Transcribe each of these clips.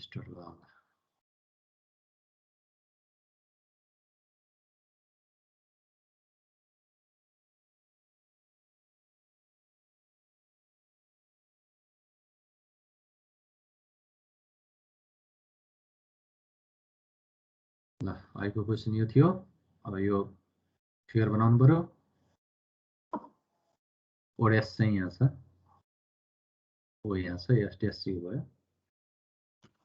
Start गर्नु ल आइको question यो थियो अब यो फिगर बनाउनु पर्यो ओडेस चाहिँ यहाँ छ ओ यहाँ छ एसटीएससी भयो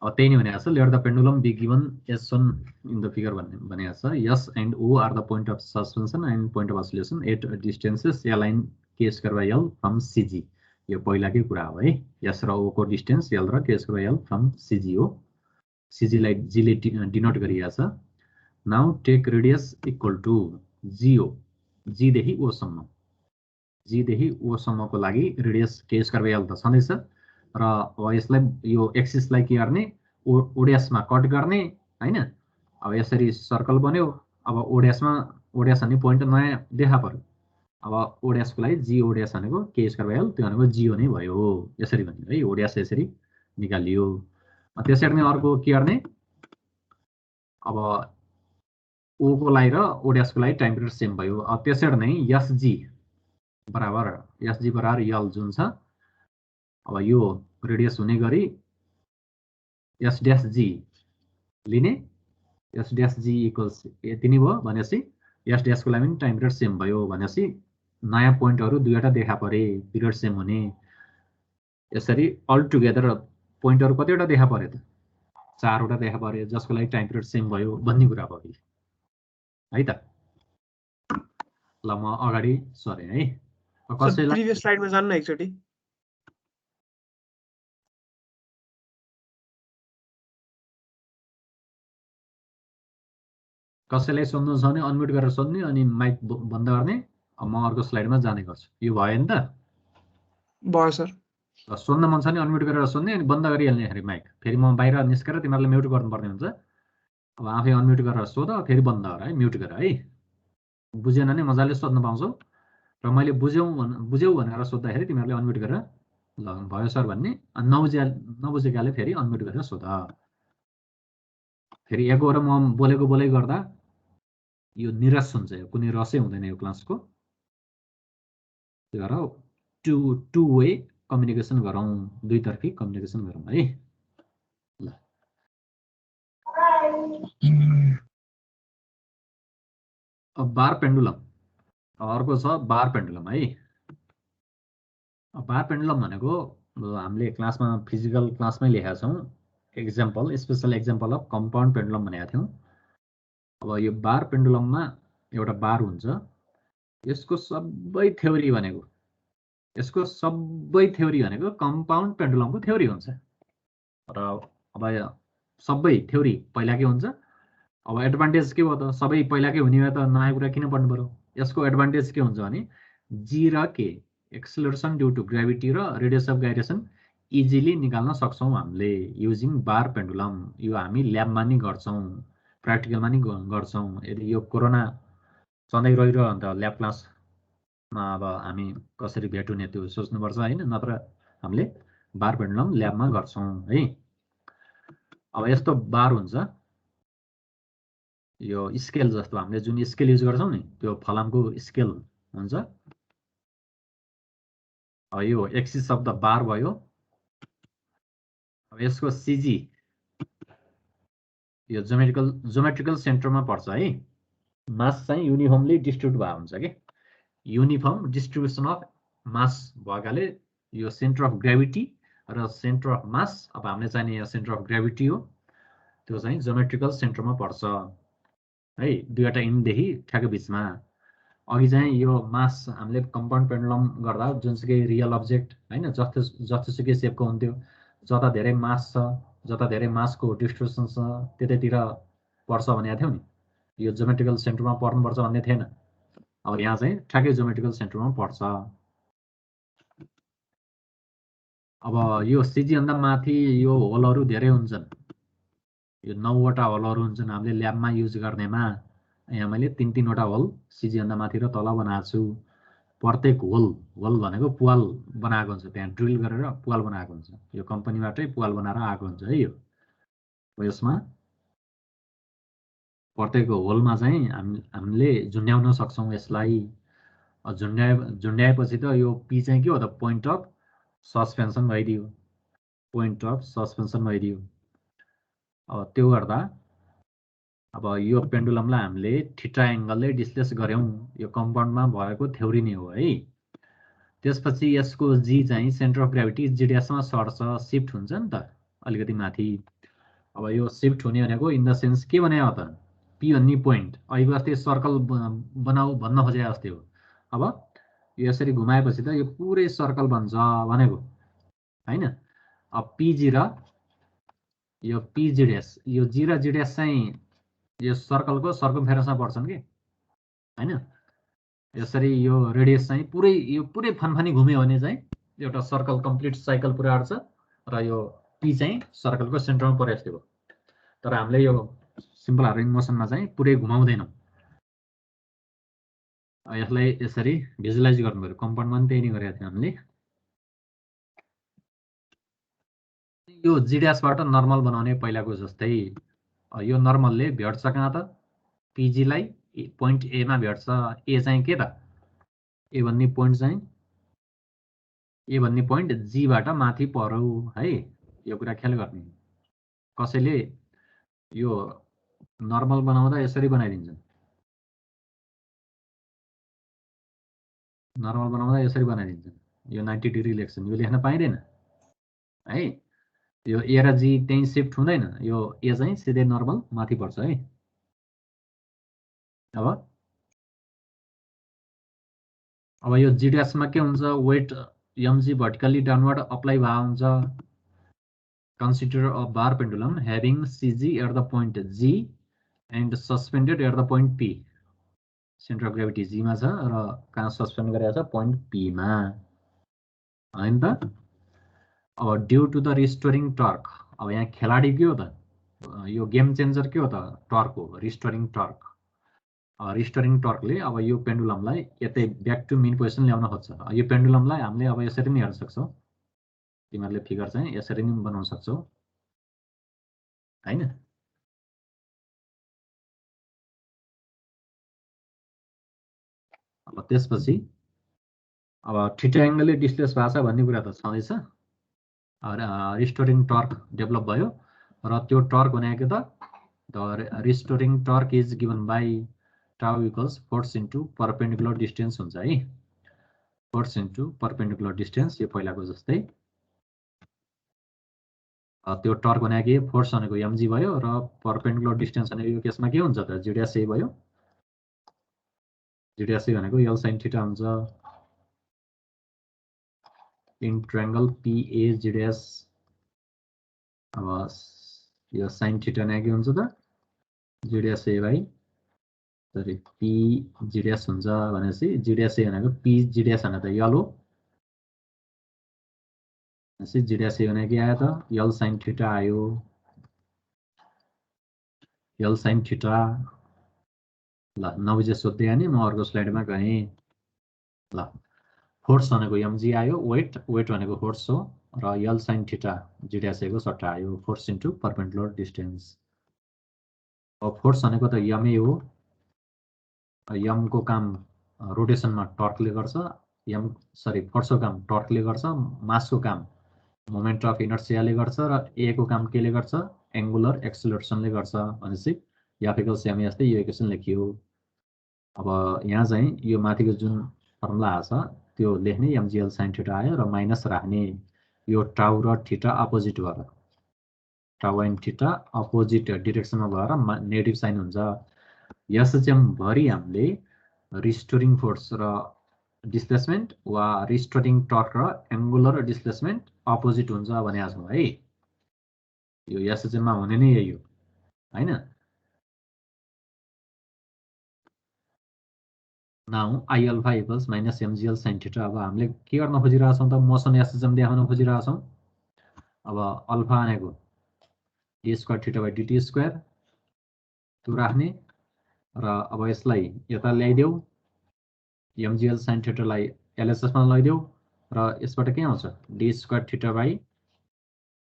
अब त्यही नै भनेको छ let the pendulum be given as one in the figure भनेको छ S and O are the point of suspension and point of oscillation at distances L line K square by L from CG यो पहिलाकै कुरा हो है यस र ओ को distance L र K square by L from CG हो सीजीलाई जीले डिनोट गरिएको छ now take radius equal to GO G देखि ओ सम्म जी देखि ओ सम्मको लागि रेडियस के स्क्वायर बाई एल त छँदैछ र अब यसलाई यो एक्सिसलाई के गर्ने ओडेसमा कट गर्ने हैन अब यसरी सर्कल बन्यो अब ओडेस भन्ने पोइन्ट नयाँ देखा पर्यो अब ओडेसको लागि जी ओडेस भनेको के स्क्वायर बाई एल त्यो भनेको जिओ नै भयो यसरी भन्यो है ओडेस यसरी निकालियो त्यसरी नै अर्को के गर्ने अब ओ को लागि र ओडेसको लागि टाइम पिरियड सेम भयो अब त्यसरी नै एसजी बराबर यल जुन छ अब यो रेडियस हुने गरी एस ड्यास जी लिने एस ड्यास जी इक्वल्स यति नै भयो भनेपछि एस ड्यासको लागि पनि टाइम पिरियड सेम भयो भनेपछि नयाँ पोइन्टहरू दुईवटा देखा परे पिरियड सेम हुने यसरी अल टुगेदर पोइन्टहरू कतिवटा देखा परे त चारवटा देखा परे जसको लागि टाइम पिरियड सेम भयो भन्ने कुरा भयो है त ल म अगाडि सरे है कसैलाई प्रिभियस स्लाइडमा जान्न एकचोटी कसैलाई सोध्नु छ भने अनम्युट गरेर सोध्ने अनि माइक बन्द गर्ने म अर्को स्लाइडमा जाने गर्छु यो भयो नि त भयो सर सोध्न मन छ भने अनम्युट गरेर सोध्ने अनि बन्द गरिहाल्ने फेरि माइक फेरि म बाहिर निस्केर तिमीहरूले म्युट गर्नुपर्ने हुन्छ अब आफै अनम्युट गरेर सोध फेरि बन्द गर है म्युट गर है बुझेन भने मजाले सोध्न पाउँछौ र मैले बुझ्यौ भनेर सोद्धाखेरि तिमीहरूले अनम्युट गरेर ल भयो सर भन्ने नबुझेकाले फेरि अनम्युट गरेर सोध फेरि एकहोरो म बोलेको गर्दा यो निरस हुन्छ यो कुनै रसै हुँदैन यो क्लासको त्यही भएर टु वे कम्युनिकेसन गरौँ दुईतर्फी कम्युनिकेसन गरौँ है ल अब बार पेन्डुलम अर्को छ बार पेन्डुलम है बार पेन्डुलम भनेको हामीले क्लासमा फिजिकल क्लासमै लेखेका छौँ example special example of compound pendulum भनेका थियौँ अब यो बार पेन्डुलममा एउटा बार हुन्छ यसको सबै थ्योरी भनेको कम्पाउन्ड पेन्डुलमको थ्योरी हुन्छ र अब सबै थ्योरी पहिलाकै हुन्छ अब एडभान्टेज के भयो त सबै पहिलाकै हुने भए त नयाँ कुरा किन पढ्नु पर्यो यसको एडभान्टेज के हुन्छ भने जी र के एक्सेलरेसन ड्यू टु ग्राभिटी र रेडियस अफ गाइरेसन इजिली निकाल्न सक्छौँ हामीले युजिङ बार पेन्डुलम यो हामी ल्याबमा नि गर्छौँ प्र्याक्टिकलमा नि गर्छौँ यदि यो कोरोना सधैँ रहिरह्यो भने त ल्याब क्लासमा अब हामी कसरी भेट हुने त्यो सोच्नुपर्छ होइन नत्र हामीले बार पेन्डुलम ल्याबमा गर्छौँ है अब यस्तो बार हुन्छ यो स्केल जस्तो हामीले जुन स्केल युज गर्छौँ नि त्यो फलामको स्केल हुन्छ यो एक्सिस अफ द बार भयो अब यसको सिजी यो जोमेट्रिकल सेन्टरमा पर्छ है मास चाहिँ युनिफर्मली डिस्ट्रिब्युट भएको हुन्छ कि युनिफर्म डिस्ट्रिब्युसन अफ मास भएकाले यो सेन्टर अफ ग्राभिटी र सेन्टर अफ मास अब हामीले चाहिने यहाँ सेन्टर अफ ग्राभिटी हो त्यो चाहिँ जोमेट्रिकल सेन्टरमा पर्छ है दुईवटा इन्डदेखि ठ्याक्क बिचमा अघि चाहिँ यो मास हामीले कम्पाउन्ड पेन्डुलम गर्दा जुनसुकै रियल अब्जेक्ट होइन जस्तोसुकै सेपको हुन्थ्यो जता धेरै मास छ जता धेरै मासको डिस्ट्रिब्युसन छ त्यतैतिर पर्छ भनेको थियौँ नि यो जोमेट्रिकल सेन्टरमा पर्नुपर्छ भन्ने थिएन अब यहाँ चाहिँ ठ्याक्कै जोमेट्रिकल सेन्टरमा पर्छ अब यो सिजीभन्दा माथि यो होलहरू धेरै हुन्छन् यो 9वटा होलहरू हुन्छन् हामीले ल्याबमा युज गर्नेमा यहाँ मैले 3-3वटा होल सिजीभन्दा माथि र तल बनाएको छु प्रत्येक होल भनेको पुवाल बनाएको हुन्छ त्यहाँ ड्रिल गरेर पुवाल बनाएको हुन्छ यो कम्पनीबाटै पुवाल बनाएर आएको हुन्छ है यो यसमा प्रत्येक होलमा चाहिँ हामीले झुन्ड्याउन सक्छौँ यसलाई। झुन्ड्याएपछि त यो पी चाहिँ के हो त, पोइन्ट अफ सस्पेन्सन भइदियो, पोइन्ट अफ सस्पेन्सन भइदियो। अब त्यो गर्दा अब यो पेन्डुलमलाई हामीले थीटा एङ्गलले डिस्प्लेस गऱ्यौँ, यो कम्पाउन्डमा भएको थ्योरी नै हो है। त्यसपछि यसको जी चाहिँ सेन्टर अफ ग्राभिटी जी ड्यासमा सर्छ, सिफ्ट हुन्छ नि त अलिकति माथि। अब यो सिफ्ट हुने भनेको इन द सेन्स के भने हो त, पी भन्ने पोइन्ट अहिले अस्ति सर्कल बनाऊ भन्न खोजे जस्तै हो। अब यो यसरी घुमाएपछि त यो पुरै सर्कल बन्छ भनेको हैन। अब पिजी र यो पिजी ड्यास, यो जी र जी ड्यास चाहिँ यो सर्कलको सर्कमफेरेन्समा पर्छन् कि हैन। यसरी यो रेडियस चाहिँ पुरै फनफनी घुम्यो भने चाहिँ एउटा सर्कल कम्प्लिट साइकल पुरा आउँछ र यो पी चाहिँ सर्कलको सेन्टरमा परे जस्तो हो। तर हामीले यो सिम्पल हार्मोनिक मोसनमा चाहिँ पुरै घुमाउँदैनौँ। यसलाई यसरी भिजुअलाइज गर्नु पर्यो। कम्पाउन्डमा पनि त्यही नै गरेका थियौँ हामीले। यो जी ड्यासबाट नर्मल बनाउने पहिलाको जस्तै यो नर्मलले भेट्छ कहाँ त, पिजीलाई पोइन्ट एमा भेट्छ। ए चाहिँ के त, ए भन्ने पोइन्ट चाहिँ ए भन्ने पोइन्ट जीबाट माथि पर्यो है। यो कुरा ख्याल गर्ने। कसैले यो नर्मल बनाउँदा यसरी बनाइदिन्छ, नर्मल बनाउँदा यसरी बनाइदिन्छ, यो 90 डिग्री लेख्छन्, यो लेख्न पाइँदैन है। यो ए र जी त्यही सिफ्ट हुँदैन, यो ए चाहिँ सिधै नर्मल माथि पर्छ है। अब यो जी ड्यासमा के हुन्छ, weight MG vertically downward apply भए हुन्छ। Consider a bar pendulum having CG at the point G and suspended at the point P. Centre of gravity जीमा छ र कहाँ सस्पेन्ड गरेको छ, पोइन्ट पीमा हैन त। अब due to the restoring torque, अब यहाँ खेलाडी के हो त, यो गेम चेन्जर के हो त, टर्क हो, रिस्टोरिङ टर्क। रिस्टोरिङ टर्कले अब यो पेन्डुलमलाई यतै ब्याक टु मेन पोजिसन ल्याउन खोज्छ। यो पेन्डुलमलाई हामीले अब यसरी पनि हेर्न सक्छौँ, तिमीहरूले फिगर चाहिँ यसरी पनि बनाउन सक्छौ हैन। अब त्यसपछि अब थीटा एङ्गलले डिस्प्लेस भएको छ भन्ने कुरा त छँदैछ। रिस्टोरिङ टर्क डेभलप भयो र त्यो टर्क भनेको त the restoring torque is given by tau equals force into perpendicular distance हुन्छ है। फोर्स इन्टु परपेन्डिकुलर डिस्टेन्स, यो पहिलाको जस्तै। त्यो टर्क भनेको के, फोर्स भनेको एमजी भयो र परपेन्डिकुलर डिस्टेन्स भनेको यो केसमा के हुन्छ त, जी ड्यास ए भयो। जी ड्यास ए भनेको यल साइन थीटा हुन्छ इन ट्रायंगल पिए जी ड्यास। अब यो साइन थीटा ने के हुन्छ त, G dash A by sorry P G dash हुन्छ भनेपछि जी ड्यास ए भनेको पी जी ड्यास भनेको त यल हो। भनेपछि जी ड्यास ए भनेको के आयो त, यल साइन थीटा आयो, यल साइन थीटा। ल नबुझे सोध्दै आयो नि, म अर्को स्लाइडमा गएँ। ल फोर्स भनेको एमजी आयो, वेट भनेको फोर्स हो र यल साइन थीटा जी ड्यास ए को सट्टा आयो, फोर्स इन्टु परपेन्डिकुलर डिस्टेन्स। अब फोर्स भनेको त एमए हो, एमको काम रोटेसनमा टर्कले गर्छ, फोर्सको काम टर्कले गर्छ, मासको काम मोमेन्ट अफ इनर्सियाले गर्छ र ए को काम केले गर्छ, एङ्गुलर एक्सेलरेसनले गर्छ। भनेपछि एफ इक्वल्स एमए जस्तै यो इक्वेसन लेखियो। अब यहाँ चाहिँ यो माथिको जुन फर्मुला आछ त्यो लेख्ने, एमजिएल साइन थीटा आयो र माइनस राख्ने, यो टाउ र थीटा अपोजिट भएर, टाउ एन्ड थीटा अपोजिट डिरेक्सनमा भएर नेगेटिभ साइन हुन्छ। एसएचएम भरि हामीले रिस्टोरिङ फोर्स र डिस्प्लेसमेन्ट वा रिस्टोरिङ टर्क र एङ्गुलर डिस्प्लेसमेन्ट अपोजिट हुन्छ भनेको छौँ है। यो एसएचएममा हुने नै यही हो हैन। Now I alpha equals minus MGL sine theta. अब हामीले के गर्न खोजिरहेछौँ त, मोसन एसएचएम देखाउन खोजिरहेछौँ। अब अल्फा भनेको D square theta by dt square त्यो राख्ने र अब यसलाई यता ल्याइदेऊ, एमजिएल साइन थीटालाई एलएचएसमा लैदेऊ र यसबाट के आउँछ, D square theta by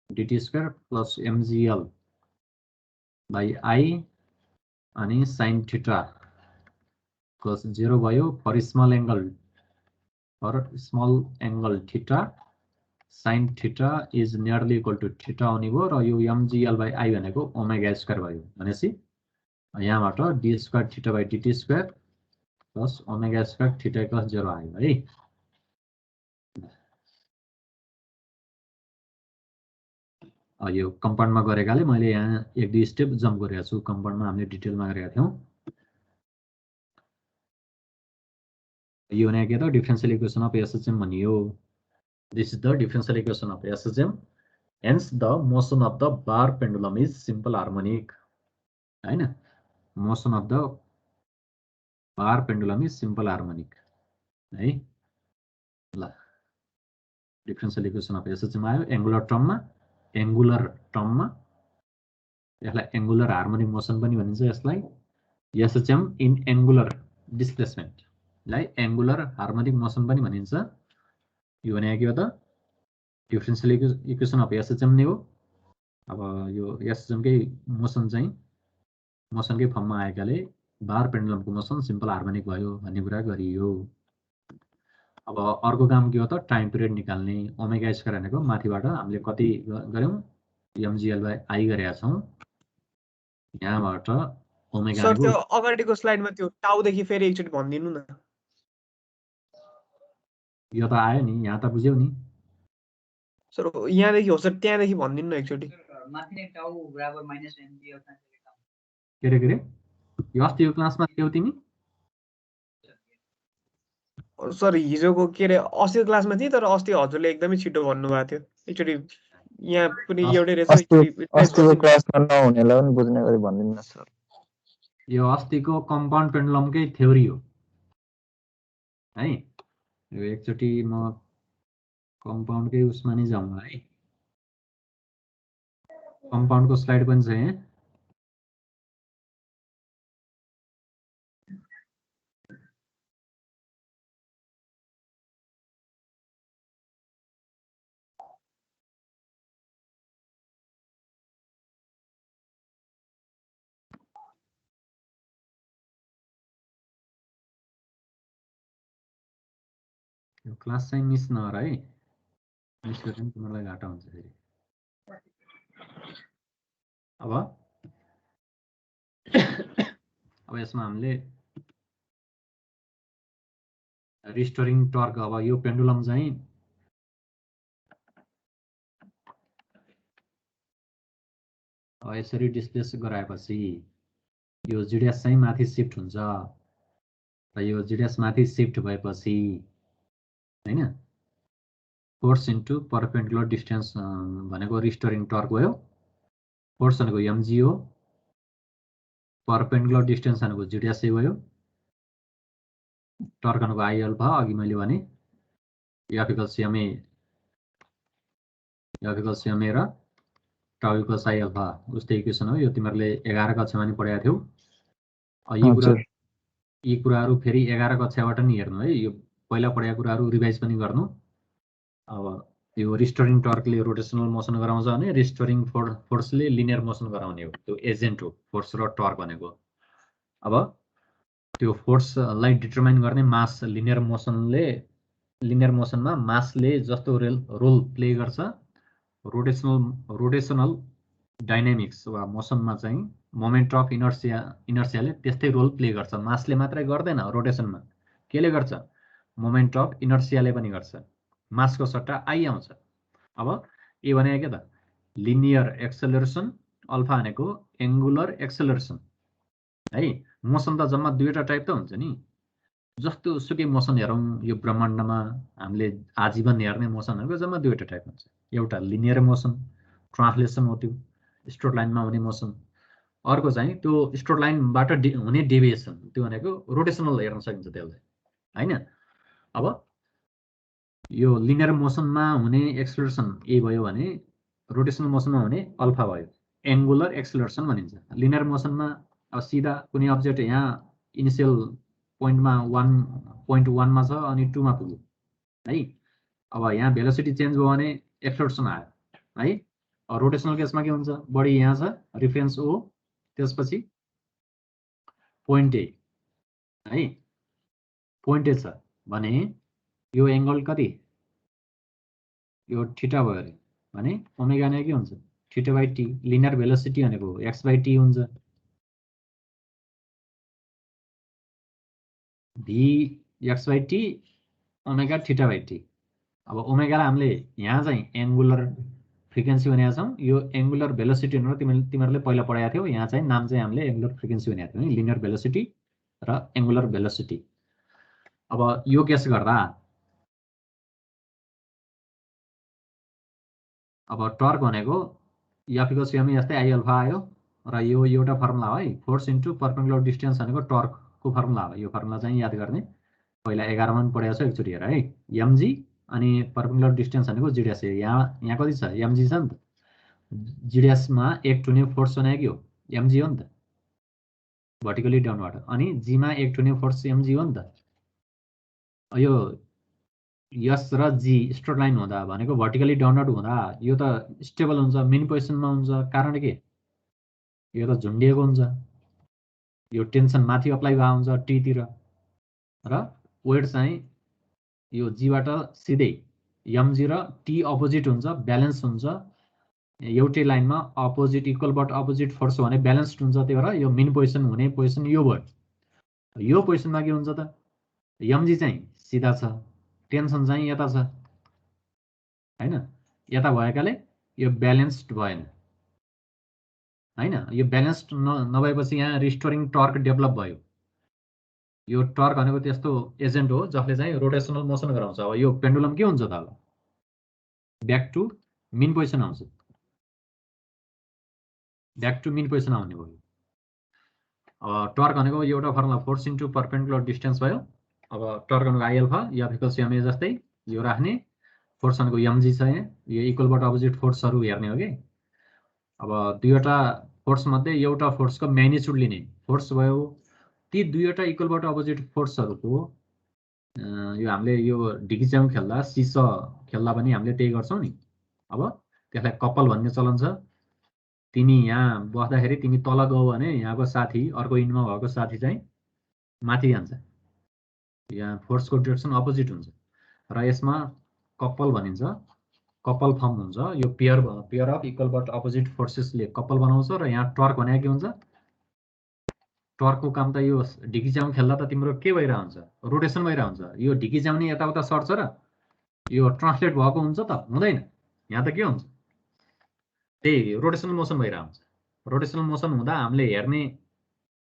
dt square plus MGL by I अनि sin थीटा cos 0 भयो for small angle theta sin theta is nearly equal to theta आउने भयो र यो mgl by I भनेको ओमेगा स्क्वायर भयो भनेपछि यहाँबाट d square theta by dt square plus omega square theta cos 0 आयो है। यो कम्पाउन्डमा गरेकाले मैले यहाँ एक दुई स्टेप जम्प गरेको छु। कम्पाउन्डमा हामीले डिटेलमा गरेका थियौं। यो भनेको के त डिफरेन्शियल इक्वेसन अफ SHM भनियो। This is the differential equation of SHM, hence the motion of the bar pendulum is simple harmonic हैन। Motion of the bar pendulum is simple harmonic है। ल डिफरेन्शियल इक्वेसन अफ SHM आयो angular टर्ममा यसलाई angular harmonic motion पनि भनिन्छ। यसलाई SHM in angular displacement लाई angular harmonic motion पनि भनिन्छ। यो भनेको के हो त डिफरेन्शियल इक्वेसन अफ SHM नै हो। अब यो SHM कै मोसनकै फर्ममा आएकाले बार पेन्डुलमको मोसन सिम्पल हार्मोनिक भयो भन्ने कुरा गरियो। अब अर्को काम के हो त टाइम पिरियड निकाल्ने। ओमेगा स्क्वायर भनेको माथिबाट हामीले कति गर्यौं mgl by I गरेका छौं। यहाँबाट ओमेगा सर त्यो अगाडिको स्लाइडमा त्यो टाउ देखि फेरि एकचोटी भनिदिनु न। यो त आयो नि, यहाँ त बुझ्यौ नि सर यहाँ देखि हो सर, त्यहाँ देखि भनिदिनु न एकचोटी। माथि नै टाउ बराबर माइनस mg के रे यो अस्तिको क्लासमा थियौ तिमी? सर हिजोको के रे अस्तिको क्लासमा थिए, तर अस्ति हजुरले एकदमै छिटो भन्नुभएको थियो। एकचोटी यहाँ पनि एउटै रहेछ। अस्तिको क्लासमा नहुनेलाई पनि बुझ्ने गरी भनिदिनु न सर। यो अस्तिको कम्पाउन्ड पेन्डुलमकै थ्योरी हो है। यो एकचोटी म कम्पाउन्डकै उसमा नै जाउँ है। कम्पाउन्डको स्लाइड पनि छ यहाँ। यो क्लास चाहिँ मिस नगर है, मिस गर्दा पनि तिमीलाई घाटा हुन्छ फेरि। अब यसमा हामीले रिस्टोरिङ टर्क, अब यो पेन्डुलम चाहिँ यसरी डिस्प्लेस गराएपछि यो जीडीएस चाहिँ माथि शिफ्ट हुन्छ र यो जीडीएस माथि शिफ्ट भएपछि हैन फोर्स इन्टु परपेन्डिकुलर डिस्टेन्स भनेको रिस्टोरिङ टर्क भयो। फोर्स भनेको mg हो, परपेन्डिकुलर डिस्टेन्स भनेको जीडीएस भयो, टर्क भनेको I अल्फा। अघि मैले भने F इक्वल्स ma र टाउ इक्वल्स I अल्फा उस्तै इक्वेसन हो। यो तिमीहरूले 11 कक्षामा नि पढाएको थियौ। यी कुराहरू फेरि 11 कक्षाबाट नि हेर्नु है। यो पहिला पढाएको कुराहरू रिभाइज पनि गर्नु। अब यो रिस्टोरिङ टर्कले रोटेसनल मोसन गराउँछ भने रिस्टोरिङ फोर्सले लिनियर मोसन गराउने हो। त्यो एजेन्ट हो फोर्स र टर्क भनेको। अब त्यो फोर्सलाई डिटरमाइन गर्ने मास लिनियर मोसनमा मासले जस्तो रोल प्ले गर्छ, रोटेसनल डाइनामिक्स वा मोसनमा चाहिँ मोमेन्ट अफ इनर्सियाले त्यस्तै रोल प्ले गर्छ। मासले मात्रै गर्दैन, रोटेसनमा केले गर्छ? मोमेन्ट अफ इनर्सियाले पनि गर्छ। मासको सट्टा I आउँछ। अब ए भनेको के त लिनियर एक्सेलरेसन, अल्फा भनेको एंगुलर एक्सेलरेसन है। मोसन त जम्मा दुईटा टाइप त हुन्छ नि। जस्तो सुकै मोसन हेरौँ यो ब्रह्माण्डमा हामीले आजीवन हेर्ने मोसनहरुको जम्मा दुईटा टाइप हुन्छ। एउटा लिनियर मोसन ट्रान्सलेसन हो, त्यो स्ट्रेट लाइनमा हुने मोसन। अर्को चाहिँ त्यो स्ट्रेट लाइनबाट हुने डेभिएसन, त्यो भनेको रोटेसनल हेर्न सकिन्छ त्यसलाई हैन। अब यो लिनियर मोसनमा हुने एक्सेलरेसन ए भयो भने रोटेसनल मोसनमा हुने अल्फा भयो, एंगुलर एक्सेलरेसन भनिन्छ। लिनियर मोसनमा अब सिधा कुनै अब्जेक्ट यहाँ इनिशियल पोइन्टमा 1.1 मा छ अनि 2 मा पुग्यो है। अब यहाँ भेलोसिटी चेन्ज भयो भने एक्सेलरेसन आयो है। रोटेसनल केसमा के हुन्छ? बडी यहाँ छ, रिफरेन्स O त्यसपछि पोइन्ट ए है, पोइन्ट ए छ भने यो एंगल कति, यो थीटा भयो अरे भने ओमेगा ने के हुन्छ theta by T, linear velocity भनेको x बाई टी हुन्छ, भी x by T omega theta by T. अब ओमेगालाई हामीले यहाँ चाहिँ एंगुलर फ्रिक्वेन्सी भनेका छौँ, यो एंगुलर भेलोसिटी भनेर तिमीहरूले पहिला पढाएको थियौ, यहाँ चाहिँ नाम चाहिँ हामीले एंगुलर फ्रिक्वेन्सी भनेको थियौ नि, लिनियर भेलोसिटी र एंगुलर भेलोसिटी। अब यो केस गर्दा अब टर्क भनेको F = m जस्तै I अल्फा आयो र यो एउटा फर्मुला हो है, फोर्स इन्टु परपेन्डिकुलर डिस्टेन्स भनेको टर्कको फर्मुला हो। यो फर्मुला चाहिँ याद गर्ने, पहिला 11 मा पनि पढाएको छ, एकचोटि हेर है, mg अनि परपेन्डिकुलर डिस्टेन्स भनेको g' यहाँ कति छ mg छ नि त, g' मा एक टुने फोर्स भनेको हो mg हो नि त, भर्टिकली डाउनवर्ड, अनि g मा एक टुने फोर्स mg हो नि त। यो यस र जी स्ट्रेट लाइन हुँदा भनेको भर्टिकली डाउनवर्ड हुँदा यो त स्टेबल हुन्छ, मेन पोजिसनमा हुन्छ, कारण के यो त झुन्डिएको हुन्छ, यो टेन्सन माथि अप्लाई भएको हुन्छ टी तिर, र वेट चाहिँ यो जीबाट सिधै mg र टी अपोजिट हुन्छ, ब्यालेन्स हुन्छ, एउटै लाइनमा opposite equal but opposite force भने ब्यालेन्स्ड हुन्छ, त्यही भएर यो मेन पोजिसन हुने पोजिसन यो भयो। यो पोजिसनमा के हुन्छ त mg चाहिँ सिधा छ, टेन्सन चाहिँ यता छ हैन, यता भएकाले यो ब्यालेन्स्ड भएन हैन, यो ब्यालेन्स्ड नभएपछि यहाँ रिस्टोरिङ टर्क डेभलप भयो। यो टर्क भनेको त्यस्तो एजेन्ट हो जसले चाहिँ रोटेसनल मोसन गराउँछ। अब यो पेन्डुलम के हुन्छ त, अब ब्याक टु मेन पोजिसन आउँछ, ब्याक टु मेन पोजिसन आउने भयो। अब टर्क भनेको एउटा formula force into perpendicular distance भयो। अब टर्क भनेको I alpha yeah F = ma जस्तै यो राख्ने, फोर्स भनेको mg छ, यो इक्वल बट अपोजिट फोर्सहरू हेर्ने हो कि। अब दुईवटा फोर्स मध्ये एउटा फोर्सको म्याग्निट्युड लिने, फोर्स भयो ती दुईवटा इक्वल बट अपोजिट फोर्सहरूको यो हामीले यो ढिकीच्याउ खेल्दा सिस खेल्दा पनि हामीले त्यही गर्छौँ नि। अब त्यसलाई कपल भन्ने चलन छ, तिमी यहाँ बस्दाखेरि तिमी तल गयो भने यहाँको साथी अर्को इन्डमा भएको साथी चाहिँ माथि जान्छ, यहाँ फोर्सको डिरेक्सन अपोजिट हुन्छ र यसमा कपल भनिन्छ, कपल फर्म हुन्छ। यो pair of equal but opposite फोर्सेसले कपल बनाउँछ र यहाँ टर्क भनेको के हुन्छ, टर्कको काम त यो ढिकीच्याउ खेल्दा त तिम्रो के भइरहेको हुन्छ, रोटेसन भइरहेको हुन्छ, यो ढिकीच्याउने यताउता सर्छ र यो ट्रान्सलेट भएको हुन्छ त हुँदैन, यहाँ त के हुन्छ त्यही रोटेसनल मोसन भइरहेको हुन्छ। रोटेसनल मोसन हुँदा हामीले हेर्ने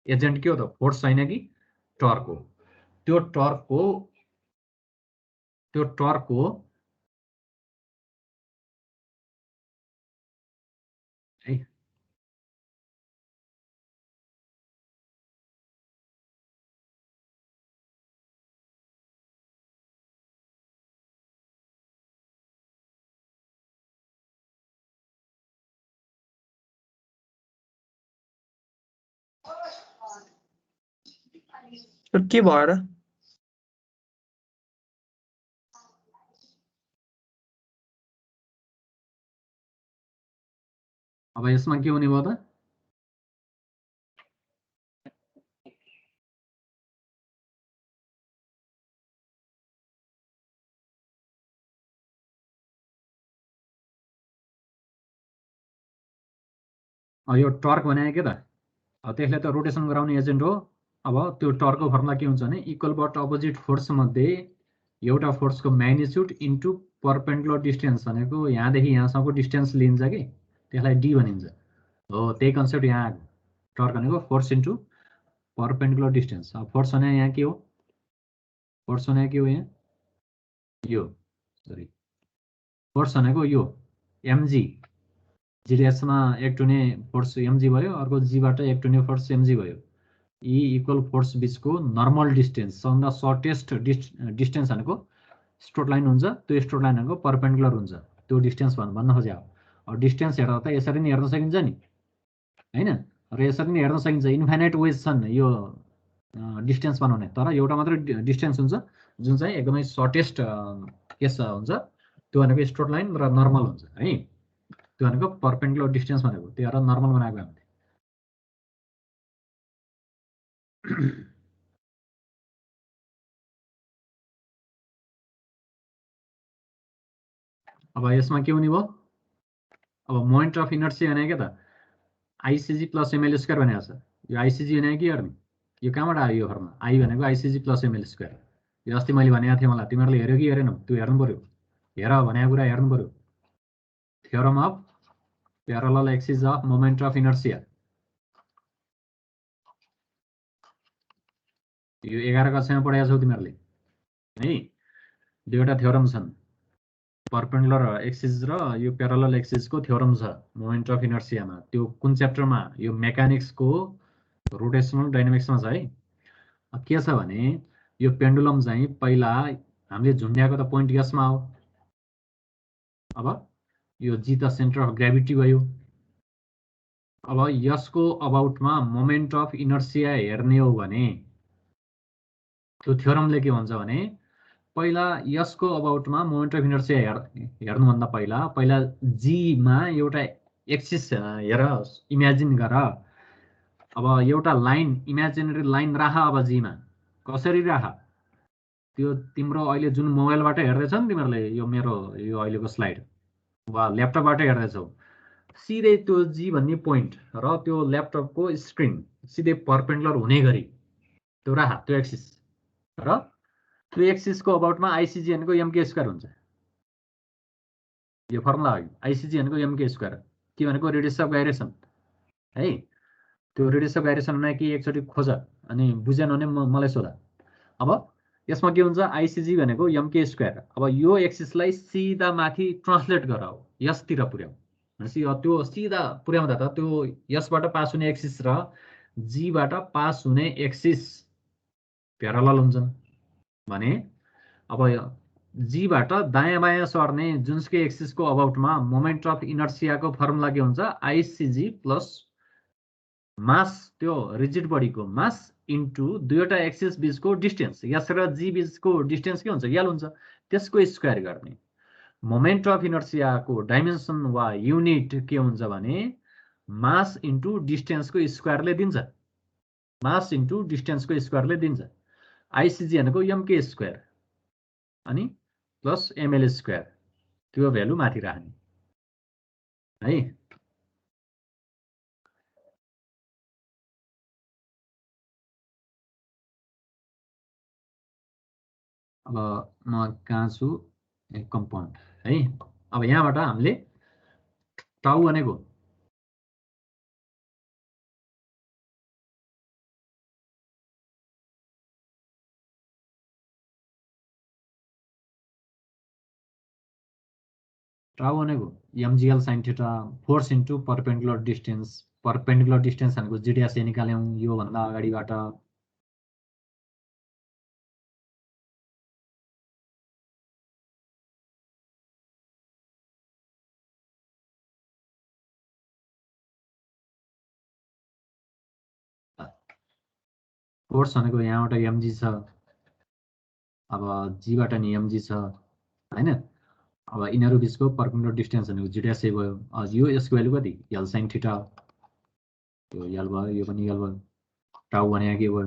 एजेन्ट के हो त, फोर्स छैन कि टर्क हो। त्यो टर्कको है के भयो र? अब यसमा के हुने भयो त, यो टर्क भनेको के त, त्यसले त रोटेसन गराउने एजेन्ट हो। अब त्यो टर्कको फर्मुला के हुन्छ भने इक्वल बट अपोजिट फोर्स मध्ये एउटा फोर्सको म्याग्निट्युड इन्टु परपेन्डिकुलर डिस्टेन्स भनेको यहाँदेखि यहाँसम्मको डिस्टेन्स लिन्छ कि त्यसलाई डी भनिन्छ हो। त्यही कन्सेप्ट यहाँ टर्क भनेको फोर्स इन्टु परपेन्डिकुलर डिस्टेन्स। अब फोर्स भने यहाँ के हो, फोर्स भनेको के हो, यहाँ यो सरी फोर्स भनेको यो mg, जीडीएसमा एक टुने फोर्स mg भयो, अर्को जीबाट एक टुने फोर्स mg भयो। यी इक्वल फोर्स बिचको नर्मल डिस्टेन्स, सबभन्दा सर्टेस्ट डिस्टेन्स भनेको स्ट्रेट लाइन हुन्छ, त्यो स्ट्रेट लाइन भनेको परपेन्डिकुलर हुन्छ, त्यो डिस्टेन्स भन्न खोजेको। अब डिस्टेन्स हेर्दा त यसरी नै हेर्न सकिन्छ नि हैन, र यसरी नै हेर्न सकिन्छ, इन्फाइनाइट वेज छन् यो डिस्टेन्स बनाउने, तर एउटा मात्रै डिस्टेन्स हुन्छ जुन चाहिँ एकदमै सर्टेस्ट केस हुन्छ, त्यो भनेको स्ट्रेट लाइन र नर्मल हुन्छ है। त्यो भनेको परपेन्डिकुलर डिस्टेन्स भनेको, त्यही भएर नर्मल बनाएको हामीले। अब यसमा के हुने भयो अब मोमेन्ट अफ इनर्सी भने के त आइसिजी प्लस एमएल स्क्वायर भनेको छ यो आइसिजी भनेको के गर्ने यो कहाँबाट आयो यो फर्मुला आई भनेको आइसिजी प्लस एमएल स्क्वायर यो अस्ति मैले भनेको थिएँ मलाई तिमीहरूले हेऱ्यो कि हेरेनौ त्यो हेर्नु पर्यो हेर भनेको कुरा हेर्नु पर्यो theorem of parallel axis of moment of inertia यो 11 कक्षामा पढाएको छौ तिमीहरूले है दुईवटा थ्योरम छन् परपेन्डिकुलर एक्सिस र यो प्यारलल एक्सिसको थ्योरम छ मोमेन्ट अफ इनर्सियामा त्यो कुन च्याप्टरमा यो मेकानिक्सको रोटेसनल डाइनामिक्समा छ है के छ भने यो पेन्डुलम चाहिँ पहिला हामीले झुन्ड्याएको त पोइन्ट यसमा हो अब यो जी त सेन्टर अफ ग्राभिटी भयो अब यसको अबाउटमा मोमेन्ट अफ इनर्सिया हेर्ने हो भने त्यो थ्योरमले के भन्छ भने पहिला यसको अबाउटमा मोमेन्ट अफ इनर्सिया हेर्नुभन्दा पहिला जीमा एउटा एक्सिस हेर इमेजिन गर अब एउटा लाइन इमेजिनरी लाइन राख अब जीमा कसरी राख त्यो तिम्रो अहिले जुन मोबाइलबाट हेर्दैछौ नि तिमीहरूले यो मेरो यो अहिलेको स्लाइड वा ल्यापटपबाट हेर्दैछौ सिधै त्यो जी भन्ने पोइन्ट र त्यो ल्यापटपको स्क्रिन सिधै परपेन्डिकुलर हुने गरी त्यो राख त्यो एक्सिस र त्यो एक्सिसको अबाउटमा आइसिजी भनेको एमके स्क्वायर हुन्छ यो फर्मुला हो आइसिजी भनेको एमके स्क्वायर के भनेको रेडियस अफ गाइरेसन है त्यो रेडियस अफ गाइरेसन भने कि एकचोटि खोज अनि बुझेन भने मलाई सोध अब यसमा के हुन्छ आइसिजी भनेको एमके स्क्वायर अब यो एक्सिसलाई सिधा माथि ट्रान्सलेट गर यसतिर पुर्याऊ भनेपछि त्यो सिधा पुर्याउँदा त त्यो यसबाट पास हुने एक्सिस र जीबाट पास हुने एक्सिस प्यारलल हुन्छन् भने अब जीबाट दायाँ बायाँ सर्ने जुनसुकै एक्सिसको अबाउटमा मोमेन्ट अफ इनर्सियाको फर्मुला के हुन्छ आइसिजी प्लस मास त्यो रिजिड बडीको मास इन्टु दुईवटा एक्सिस बीचको डिस्टेन्स यस र जी बीचको डिस्टेन्स के हुन्छ यल हुन्छ त्यसको स्क्वायर गर्ने मोमेन्ट अफ इनर्सियाको डाइमेन्सन वा युनिट के हुन्छ भने मास इन्टु डिस्टेन्सको स्क्वायरले दिन्छ मास इन्टु डिस्टेन्सको स्क्वायरले दिन्छ आइसिजी भनेको एमके स्क्वायर अनि प्लस एमएल स्क्वायर त्यो भ्यालु माथि राख्ने है अब म कहाँ छु कम्पाउन्ड है अब यहाँबाट हामीले टाउ भनेको टाउ भनेको MGL sine theta force into perpendicular distance भनेको जिडिएस निकाल्यौं यो भन्दा अगाडिबाट फोर्स भनेको यहाँबाट एमजी छ अब जीबाट नि एमजी छ हैन अब यिनीहरू बीचको परपेन्डिकुलर डिस्टेन्स भनेको जिडिएस भयो यो यसको भ्यालु कति एल साइन थीटा यो एल भयो यो पनि एल भयो टाउ भनेको के भयो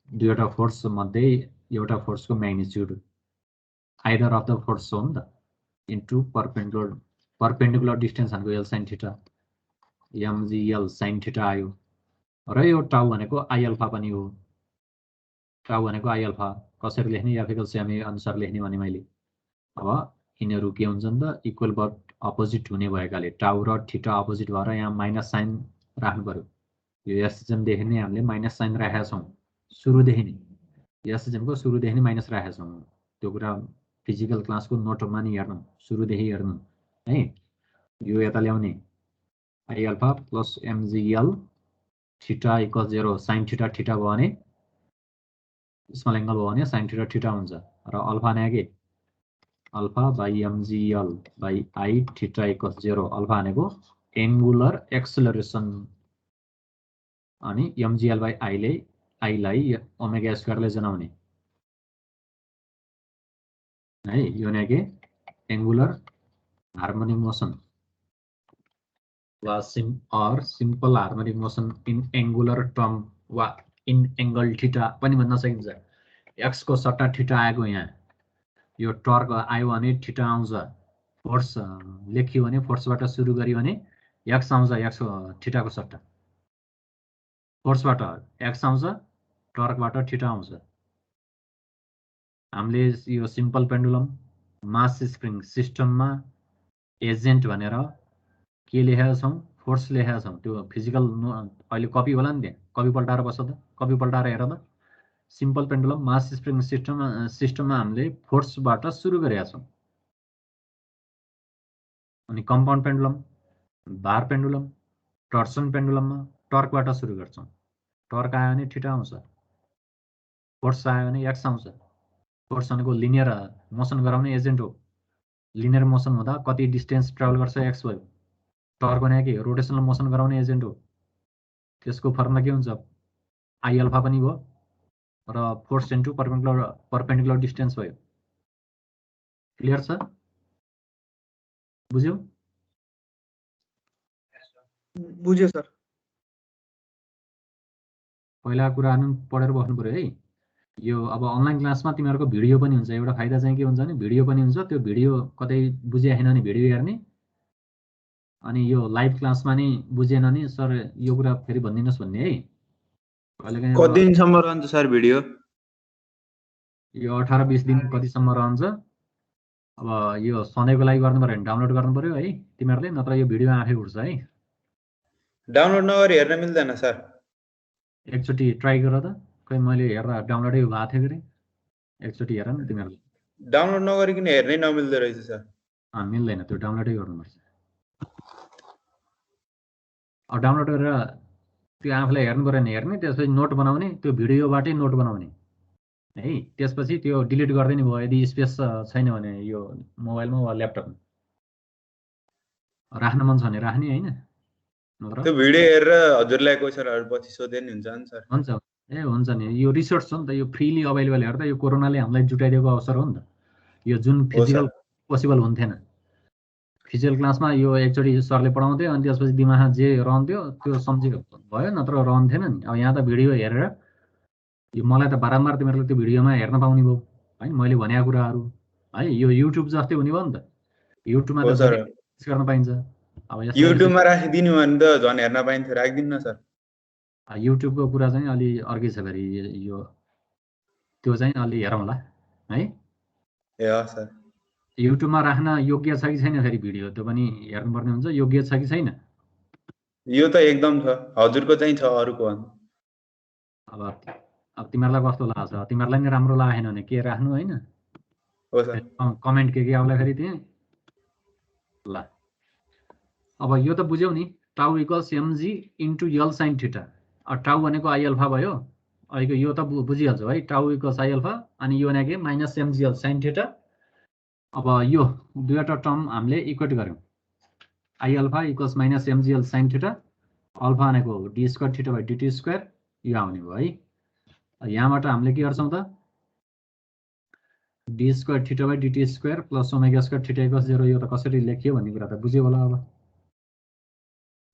दुईवटा फोर्स मध्ये एउटा फोर्सको magnitude either of the force हो नि त इन्टु परपेन्डिकुलर डिस्टेन्स भनेको L sine theta MGL sine theta आयो र यो टाउ भनेको आई अल्फा पनि हो टाउ भनेको आई अल्फा कसरी लेख्ने ग्राफिकल स्यामी अनुसार लेख्ने भने मैले अब यिनीहरू के हुन्छन् त इक्वल बट अपोजिट हुने भएकाले टाउ र थीटा अपोजिट भएर यहाँ माइनस साइन राख्नु पर्यो यो एसएचएमदेखि नै हामीले माइनस साइन राखेका छौँ सुरुदेखि नै एसएचएमको सुरुदेखि नै माइनस राखेका छौँ त्यो कुरा फिजिकल क्लासको नोटमा नि हेर्नु सुरुदेखि हेर्नु है यो यता ल्याउने I alpha plus MGL theta equal 0 sine theta theta भयो भने स्मल एंगल भयो भने साइन थीटा थीटा हुन्छ र अल्फा भनेको के alpha by MGL by I theta equal 0 alpha भनेको एंगुलर एक्सेलरेसन अनि एमजिएल बाई आईलाई ओमेगा स्क्वायरले जनाउने है यो भनेको एंगुलर हार्मोनिक मोसन वा simple harmonic motion in angular term वा इन एंगल थीटा पनि भन्न सकिन्छ। x को सट्टा थीटा आएको यहाँ यो टर्क आयो भने थीटा आउँछ। फोर्स लेखियो भने फोर्सबाट सुरु गरियो भने x आउँछ, x थीटा को सट्टा फोर्सबाट x आउँछ, टर्कबाट थीटा आउँछ। हामीले यो सिम्पल पेन्डुलम मास स्प्रिङ सिस्टममा एजेन्ट भनेर के लेखेका छौं, फोर्स लेखेका छौं। त्यो फिजिकल अहिले कपी होला नि, त्यहाँ कपी पल्टाएर बस्छ त, कपी पल्टाएर हेर त। सिम्पल पेन्डुलम मास स्प्रिङ सिस्टममा हामीले फोर्सबाट सुरु गरेका छौं। अनि कम्पाउन्ड पेन्डुलम, बार पेन्डुलम, टर्सन पेन्डुलममा टर्कबाट सुरु गर्छौं। टर्क आयो भने थीटा आउँछ, फोर्स आयो भने x आउँछ। फोर्स भनेको लिनियर मोसन गराउने एजेन्ट हो। लिनियर मोसन हुँदा कति डिस्टेन्स ट्राभल गर्छ x भयो। टर्क भनेको के, रोटेसनल मोसन गराउने एजेन्ट हो। त्यसको फर्मुला के हुन्छ, आई अल्फा पनि भयो र फोर्स इन्टु परपेन्डिकुलर डिस्टेन्स भयो। क्लियर छ, बुझ्यौ? बुझ्यो सर। पहिला कुराहरु पढेर बस्नु पर्यो है। यो अब अनलाइन क्लासमा तिमीहरुको भिडियो पनि हुन्छ। एउटा फाइदा चाहिँ के हुन्छ भने भिडियो पनि हुन्छ। त्यो भिडियो कतै बुझे हैन भने भिडियो हेर्ने, अनि यो लाइभ क्लासमा नि बुझेन नि सर यो कुरा फेरि भन्दिनुस् भन्ने है। कहिलेकाहीँ कति दिनसम्म रहन्छ सर भिडियो? यो 18-20 दिन कतिसम्म रहन्छ। अब यो सधैँको लागि गर्नु पर्यो भने डाउनलोड गर्नु पर्यो है तिमीहरुले, नत्र यो भिडियो आफै उठ्छ है। डाउनलोड नगरी हेर्न मिल्दैन सर? एकचोटी ट्राई गर त। खै मैले हेर्दा डाउनलोडै भएको थियो गरे। एकचोटी हेर न तिमीहरुले। डाउनलोड नगरिकन हेर्नै नमिल्दो रहेछ सर। मिल्दैन, त्यो डाउनलोडै गर्नुपर्छ। अब डाउनलोड गरेर त्यो आफूलाई हेर्नु पर्यो भने हेर्ने, त्यसपछि नोट बनाउने, त्यो भिडियोबाटै नोट बनाउने है। त्यसपछि त्यो डिलिट गर्दै नि भयो यदि स्पेस छैन भने यो मोबाइलमा वा ल्यापटपमा। राख्न मन छ भने राख्ने हैन। नत्र त्यो भिडियो हेरेर हजुरलाई क्वेशनहरु पछि सोधे नि हुन्छ नि सर? हुन्छ। हुन्छ नि, यो रिसोर्स हो नि त, यो फ्रीली अवेलेबल हेर्दा यो कोरोनाले हामीलाई जुटाइदिएको अवसर हो नि त। यो जुन फिजिकल पोसिबल हुन्थेन। फिजिकल क्लासमा यो एकचोटी सरले पढाउँथे अनि त्यसपछि दिमागमा जे रहन्थ्यो त्यो सम्झिएको भयो, नत्र रहन्थेन नि। अब यहाँ त भिडियो हेरेर यो मलाई त बारम्बार तिमीहरुले त्यो भिडियोमा हेर्न पाउने भयो है, मैले भनेका कुराहरु है। यो युट्युब जस्तै हुने भयो नि त। युट्युबमा त जति गर्न पाइन्छ। अब युट्युबमा राखिदिनु भने त झन् हेर्न पाइन्थ्यो, राख्दिनु न सर। युट्युबको कुरा चाहिँ अलि अर्कै छ फेरि। यो त्यो चाहिँ अलि हेरौँला है। ए हो सर। युट्युबमा राख्न योग्य छ कि छैन फेरि भिडियो, त्यो पनि हेर्नुपर्ने हुन्छ। योग्य छ कि छैन? यो त एकदम छ, हजुरको चाहिँ छ, अरूको भन्दा। अब तिमीहरुलाई कस्तो लाग्छ? तिमीहरुलाई नि राम्रो लागेन भने के राख्नु हैन? हो सर। कमेन्ट के आउला फेरि त्यहाँ। ल अब यो त बुझ्यौ नि, टाउ equals mg into l sin theta. टाउ भनेको आई अल्फा भयो। अहिलेको यो त बुझिहाल्छौ है, टाउ इक्वल्स आई अल्फा अनि यो भनेको माइनस mgl sin थीटा। अब यो दुईवटा टर्म हामीले इक्वेट गर्यौं। I alpha equals minus mgl sin theta, alpha भनेको d square theta by dt square, यो आउने भयो है। यहाँबाट हामीले के गर्छौं त, d square theta by dt square plus omega square theta equals 0। यो त कसरी लेखियो भन्ने कुरा त बुझ्यो होला। अब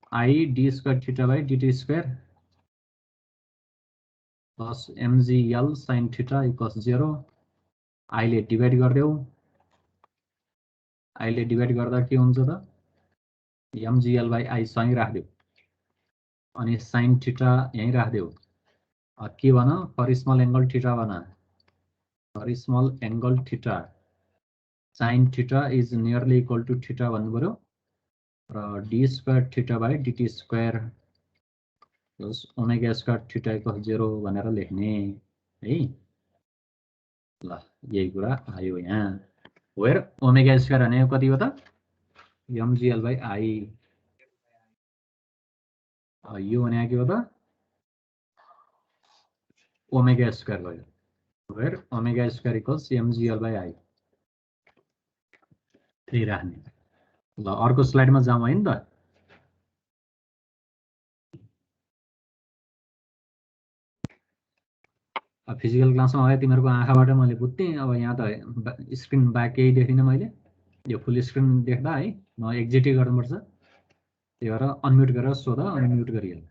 i d square theta by dt square plus mgl sin theta equals 0। i ले डिवाइड गर्देऊ। i ले डिवाइड गर्दा के हुन्छ त, mgl बाइ i सँगै राख्देऊ अनि sin थीटा यही राख्देऊ। के भन, फर स्मल एंगल थीटा भन। For small angle theta sin theta is nearly equal to theta भन्नु पर्यो र d square theta by dt square plus omega square theta equals 0 भनेर लेख्ने है। ल यही कुरा आयो यहाँ। वेयर ओमेगा स्क्वायर भनेको कति हो त, mgl बाइ i। यो भनेको के हो त, ओमेगा स्क्वायर भयो। Where omega square equals mgl by i। त्यही राख्ने। ल अर्को स्लाइडमा जाउँ है नि त। फिजिकल क्लासमा आयो तिमीहरुको आँखाबाट मैले बुझ्थे। अब यहाँ त स्क्रिन ब्याक केही देखिन मैले। यो फुल स्क्रिन देख्दा है म एक्जिट गर्नुपर्छ। त्यही भएर अनम्युट गरेर सोध, अनम्युट गरिहाल।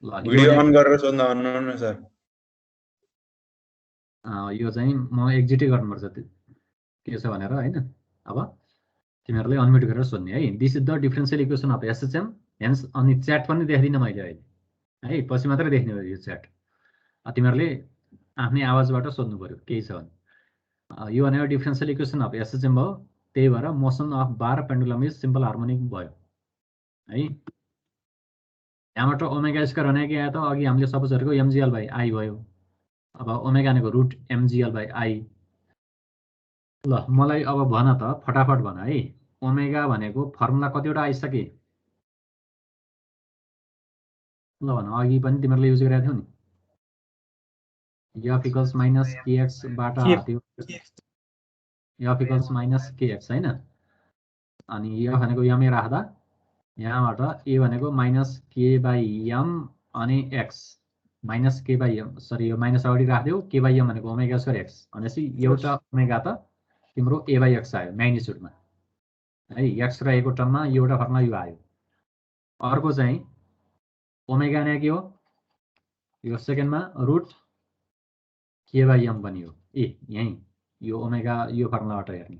ल भिडियो अन गरेर सोध्न अन्नु सर। यो चाहिँ म एक्जिटै गर्नुपर्छ के छ भनेर हैन। अब तिमीहरूले अनम्युट गरेर सोध्ने है। This is the differential equation of SHM. Hence अनि च्याट पनि देख्दिनँ मैले अहिले है, पछि मात्रै देख्ने हो यो च्याट। तिमीहरूले आफ्नै आवाजबाट सोध्नु पर्यो केही छ भने। यो भनेको डिफरेन्शियल इक्वेसन अफ एसएचएम भयो, त्यही भएर motion of bar pendulum is simple harmonic भयो है। यहाँबाट ओमेगा स्क्वायर भनेको यहाँ त अघि हामीले सपोज गरेको एमजिएल बाई आई भयो। अब ओमेगा भनेको रुट एमजिएल बाई आई। ल मलाई अब भन त फटाफट भन है, ओमेगा भनेको फर्मुला कतिवटा आइसके? ल भन, अघि पनि तिमीहरूले युज गरेका थियौ नि, एफ इक्वल्स माइनस केएक्स बाट त्यो एफ इक्वल्स माइनस केएक्स हैन। अनि एफ भनेको यमै राख्दा यहाँबाट ए भनेको माइनस के बाई एम अनि एक्स माइनस के बाई एम, सरी यो माइनस अगाडि राख्दियो, के बाई एम भनेको ओमेगा स्क्वायर एक्स भनेपछि एउटा ओमेगा त तिम्रो ए बाई एक्स आयो म्याग्निट्युडमा है। एक्स र ए को टर्ममा एउटा फर्मुला यो आयो। अर्को चाहिँ ओमेगा ने के हो, यो सेकेन्डमा रुट के बाई एम पनि हो। यही यो ओमेगा यो फर्मुलाबाट हेर्ने।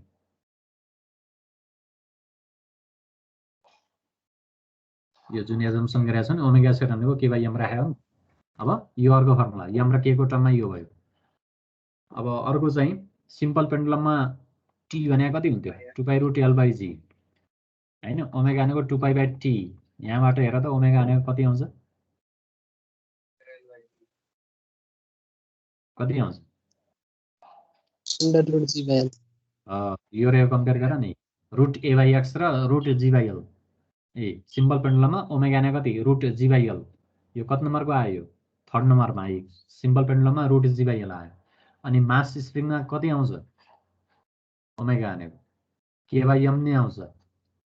यो जुन एजम्सन गरेका छ नि ओमेगा स्क्वायर भनेको के बाई एम राखेको नि। अब यो अर्को फर्मुला एम र के को टर्ममा यो भयो। अब अर्को चाहिँ सिम्पल पेन्डुलममा टी भनेको कति हुन्थ्यो? 2 पाई रुट एल बाई जी हैन। ओमेगा भनेको 2 पाई बाई टी। यहाँबाट हेर त ओमेगा भनेको कति आउँछ? कति आउँछ? यो रे कम्पेयर गर नि, रुट ए बाई एक्स र root G by L. Simple पेन्डुलममा ओमेगा ने कति? Root G by L. यो कति नम्बरको आयो? थर्ड नम्बरमा आयो। सिम्पल पेन्डुलममा रुट जी बाई एल आयो। अनि मास स्प्रिङमा कति आउँछ? ओमेगा भनेको के बाई एम नै आउँछ।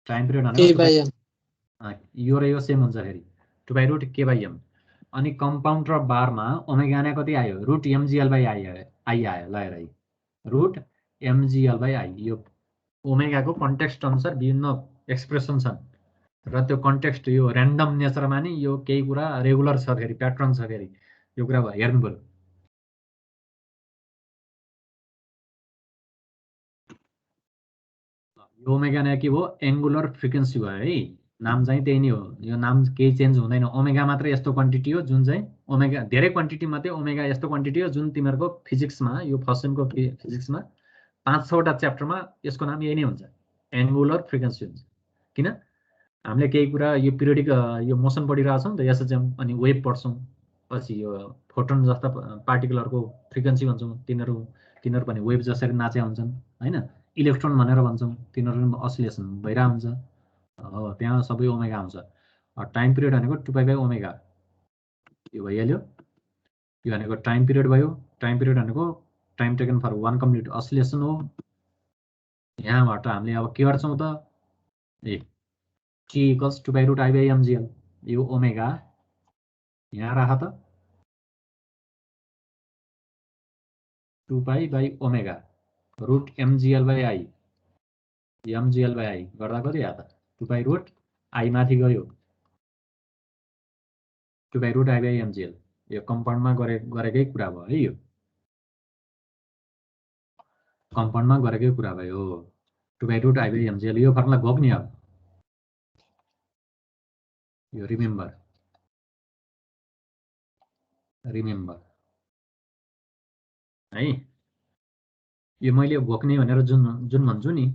टाइम पिरियड भनेको यो र यो सेम हुन्छ फेरि 2 बाई रुट के बाई एम। अनि कम्पाउन्ड र बारमा ओमेगा ने कति आयो? रुट एमजिएल बाई आई आयो। ल हेर रुट एमजिएल बाई आई। यो ओमेगाको कन्टेक्स्ट अनुसार विभिन्न एक्सप्रेसन छन् र त्यो कन्टेक्स्ट यो ऱ्यान्डम नेचरमा नि यो केही कुरा रेगुलर छ फेरि, प्याटर्न छ फेरि, यो कुरा हेर्नु पर्यो। यो ओमेगा ने के हो? एङ्गुलर फ्रिक्वेन्सी भयो है। नाम चाहिँ त्यही नै हो, यो नाम केही चेन्ज हुँदैन। ओमेगा मात्र यस्तो क्वान्टिटी हो जुन चाहिँ ओमेगा धेरै क्वान्टिटी मध्ये ओमेगा यस्तो क्वान्टिटी हो जुन तिमीहरूको फिजिक्समा यो फर्स्ट सेमको फिजिक्समा 5-6वटा च्याप्टरमा यसको नाम यही नै हुन्छ, एङ्गुलर फ्रिक्वेन्सी हुन्छ। किन? हामीले केही कुरा यो पिरियडिक यो मोसन पढिरहेको छौँ नि त एसएचएम, अनि वेभ पढ्छौँ, पछि यो फोटोन जस्ता पार्टिकलहरूको फ्रिक्वेन्सी भन्छौँ, तिनीहरू पनि वेभ जसरी नाचे हुन्छन् हैन। इलेक्ट्रोन भनेर भन्छौँ, तिनीहरू असिलेसन भइरहेको हुन्छ। त्यहाँ सबै ओमेगा आउँछ। टाइम पिरियड भनेको 2 पाई बाई ओमेगा यो भइहाल्यो। यो भनेको टाइम पिरियड भयो। टाइम पिरियड भनेको time taken for 1 complete oscillation हो। यहाँबाट हामीले अब के गर्छौँ त, T equals 2 pi root I by MGL. यो ओमेगा यहाँ राख त 2 pi by omega root MGL by I. MGL by I गर्दा कति आयो त? 2 पाई रुट आई माथि गयो 2 pi root I by MGL. यो कम्पाउन्डमा गरेकै कुरा भयो है। यो कम्पाउन्डमा गरेकै कुरा भयो 2 pi root I by MGL. यो फर्मुला गयो नि। अब यो रिमेम्बर है। यो मैले भोक्ने भनेर जुन भन्छु नि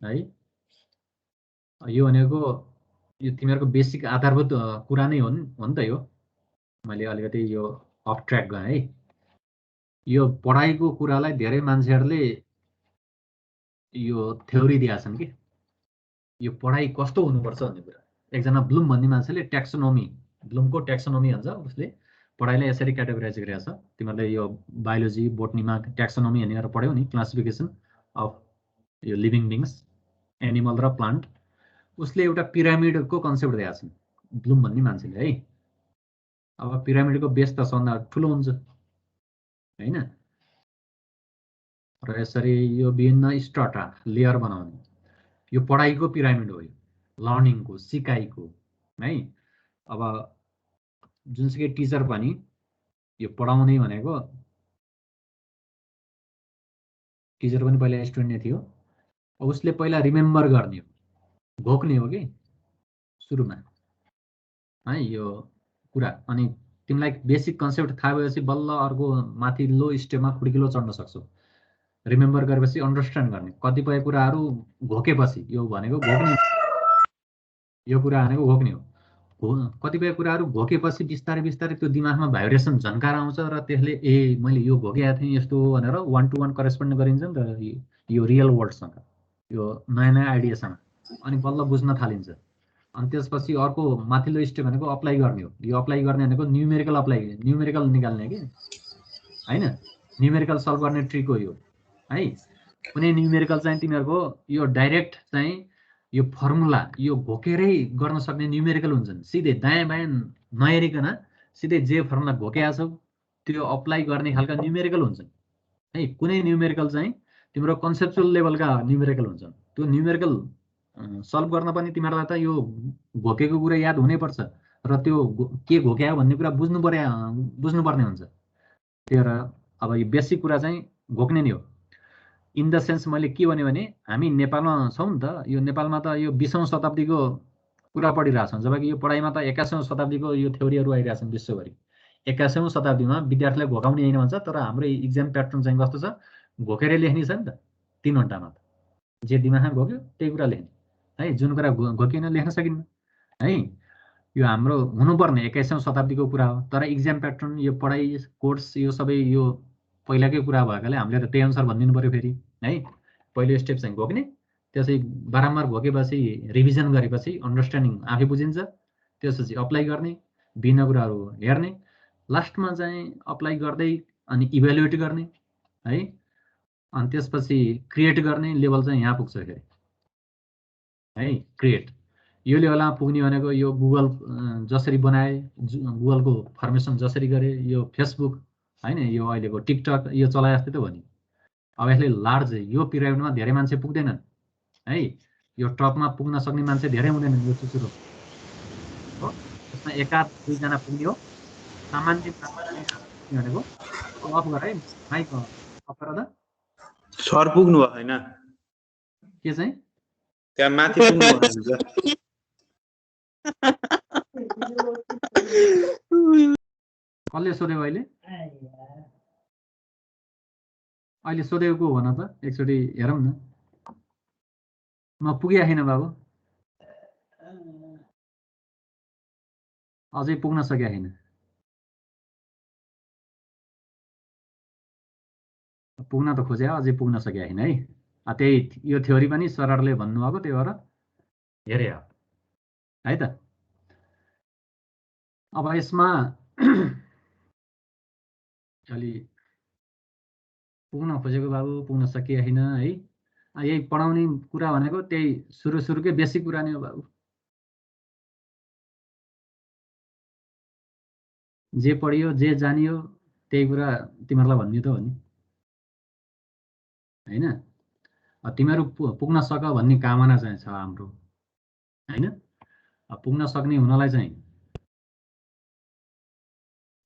है, यो भनेको यो तिमीहरूको बेसिक आधारभूत कुरा नै हो नि त। यो मैले अलिकति यो अफ ट्र्याक गएँ है। यो पढाइको कुरालाई धेरै मान्छेहरूले यो थ्योरी दिएका छन् कि यो पढाइ कस्तो हुनुपर्छ भन्ने कुरा। एकजना ब्लुम भन्ने मान्छेले ट्याक्सोनोमी, ब्लुमको ट्याक्सोनोमी भन्छ, उसले पढाइलाई यसरी क्याटेगोराइज गरेको छ। तिमीहरूले यो बायोलोजी बोटनीमा ट्याक्सोनोमी भनेर पढ्यौ नि, क्लासिफिकेसन अफ यो लिभिङ बिङ्स एनिमल र प्लान्ट। उसले एउटा पिरामिडको कन्सेप्ट दिएको छ ब्लुम भन्ने मान्छेले है। अब पिरामिडको बेस त सबभन्दा ठुलो हुन्छ हैन, र यसरी यो विभिन्न स्ट्रटा लेयर बनाउने यो पढाइको पिरामिड हो, यो लर्निङको, सिकाइको है। अब जुनसुकै टिचर पनि यो पढाउने भनेको टिचर पनि पहिला स्टुडेन्ट नै थियो, उसले पहिला रिमेम्बर गर्ने हो, घोक्ने हो कि सुरुमा है यो कुरा। अनि तिमीलाई बेसिक कन्सेप्ट थाहा भएपछि बल्ल अर्को माथिल्लो स्टेपमा खुड्किलो चढ्न सक्छौ। रिमेम्बर गरेपछि अन्डरस्ट्यान्ड गर्ने। कतिपय कुराहरू घोकेपछि, यो भनेको घोक्ने, यो कुरा भनेको घोक्ने हो। कतिपय कुराहरू घोकेपछि बिस्तारै बिस्तारै त्यो दिमागमा भाइब्रेसन झन्कार आउँछ र त्यसले ए मैले यो घोकेको थिएँ यस्तो हो भनेर 1 to 1 करेस्पोन्ड गरिन्छ नि त यो रियल वर्ल्डसँग, यो नयाँ नयाँ आइडियासँग, अनि बल्ल बुझ्न थालिन्छ। अनि त्यसपछि अर्को माथिल्लो स्टेप भनेको अप्लाई गर्ने हो। यो अप्लाई गर्ने भनेको न्युमेरिकल अप्लाई, न्युमेरिकल निकाल्ने कि हैन, न्युमेरिकल सल्भ गर्ने ट्रिक हो यो है। कुनै न्युमेरिकल चाहिँ तिमीहरूको यो डाइरेक्ट चाहिँ यो फर्मुला यो घोकेरै गर्न सक्ने न्युमेरिकल हुन्छन्। सिधै दायाँ बायाँ नहेरिकन सिधै जे फर्मुला घोकेका छौ त्यो अप्लाई गर्ने खालका न्युमेरिकल हुन्छन् है। कुनै न्युमेरिकल चाहिँ तिम्रो कन्सेप्चुअल लेभलका न्युमेरिकल हुन्छन्। त्यो न्युमेरिकल सल्भ गर्न पनि तिमीहरूलाई त यो घोकेको कुरा याद हुनैपर्छ र त्यो के घोक्या हो भन्ने कुरा बुझ्नुपर्ने हुन्छ। त्यही भएर अब यो बेसिक कुरा चाहिँ घोक्ने नै हो। इन द सेन्स मैले के भने हामी नेपालमा छौँ नि त, यो नेपालमा त यो 20औं शताब्दीको कुरा पढिरहेछौँ, जबकि यो पढाइमा त 21औं शताब्दीको यो थ्योरीहरू आइरहेछन् विश्वभरि। 21औं शताब्दीमा विद्यार्थीलाई घोकाउने होइन भन्छ, तर हाम्रो इक्जाम प्याटर्न चाहिँ कस्तो छ, घोकेरै लेख्ने छ नि त। 3 घन्टामा जे दिमागमा घोक्यो त्यही कुरा लेख्ने है, जुन कुरा घोकिन लेख्न सकिन्न है। यो हाम्रो हुनुपर्ने 21औं शताब्दीको कुरा हो, तर इक्जाम प्याटर्न यो पढाइ कोर्स यो सबै यो पहिलाकै कुरा भएकाले हामीले त त्यही अनुसार भनिदिनु पर्यो फेरि है। पहिलो स्टेप चाहिँ घोक्ने, त्यसै बारम्बार घोकेपछि रिभिजन गरेपछि अन्डरस्ट्यान्डिङ आफै बुझिन्छ, त्यसपछि अप्लाई गर्ने, भिन्न कुराहरू हेर्ने, लास्टमा चाहिँ अप्लाई गर्दै अनि इभ्यालुएट गर्ने है। अनि त्यसपछि क्रिएट गर्ने लेभल चाहिँ यहाँ पुग्छ फेरि है। क्रिएट यो लेभलमा पुग्ने भनेको यो गुगल जसरी बनाए, गुगलको फर्मेसन जसरी गरे, यो फेसबुक हैन, यो अहिलेको टिकटक यो चलाए जस्तै त हो नि। अब यसले लार्ज यो पिरामिडमा धेरै मान्छे पुग्दैनन् है, यो टपमा पुग्न सक्ने मान्छे धेरै हुँदैनन् यो चुचुरो हो। त्यसमा एकाध दुईजना पुग्ने हो। सामान्य भनेको अफ गर है, माइक अफ गर त। सर पुग्नु भयो हैन, के चाहिँ त्यहाँ माथि पुग्नु भयो। कसले सोध्यो अहिले? अहिले सोधेको को भन त, एकचोटि हेरौँ न। म पुगेको छैन बाबु, अझै पुग्न सकेको छैन। पुग्न त खोजे अझै पुग्न सकेको छैन है। त्यही यो थ्योरी पनि सररले भन्नुभएको, त्यही भएर हेरे है त। अब यसमा अलि पुग्न खोजेको बाबु पुग्न सकिएको छैन है। यही पढाउने कुरा भनेको त्यही सुरुकै बेसिक कुरा नै हो बाबु। जे पढियो जे जानियो त्यही कुरा तिमीहरूलाई भन्ने त हो नि हैन। तिमीहरू पुग्न सक भन्ने कामना चाहिँ छ हाम्रो हैन। पुग्न सक्ने हुनलाई चाहिँ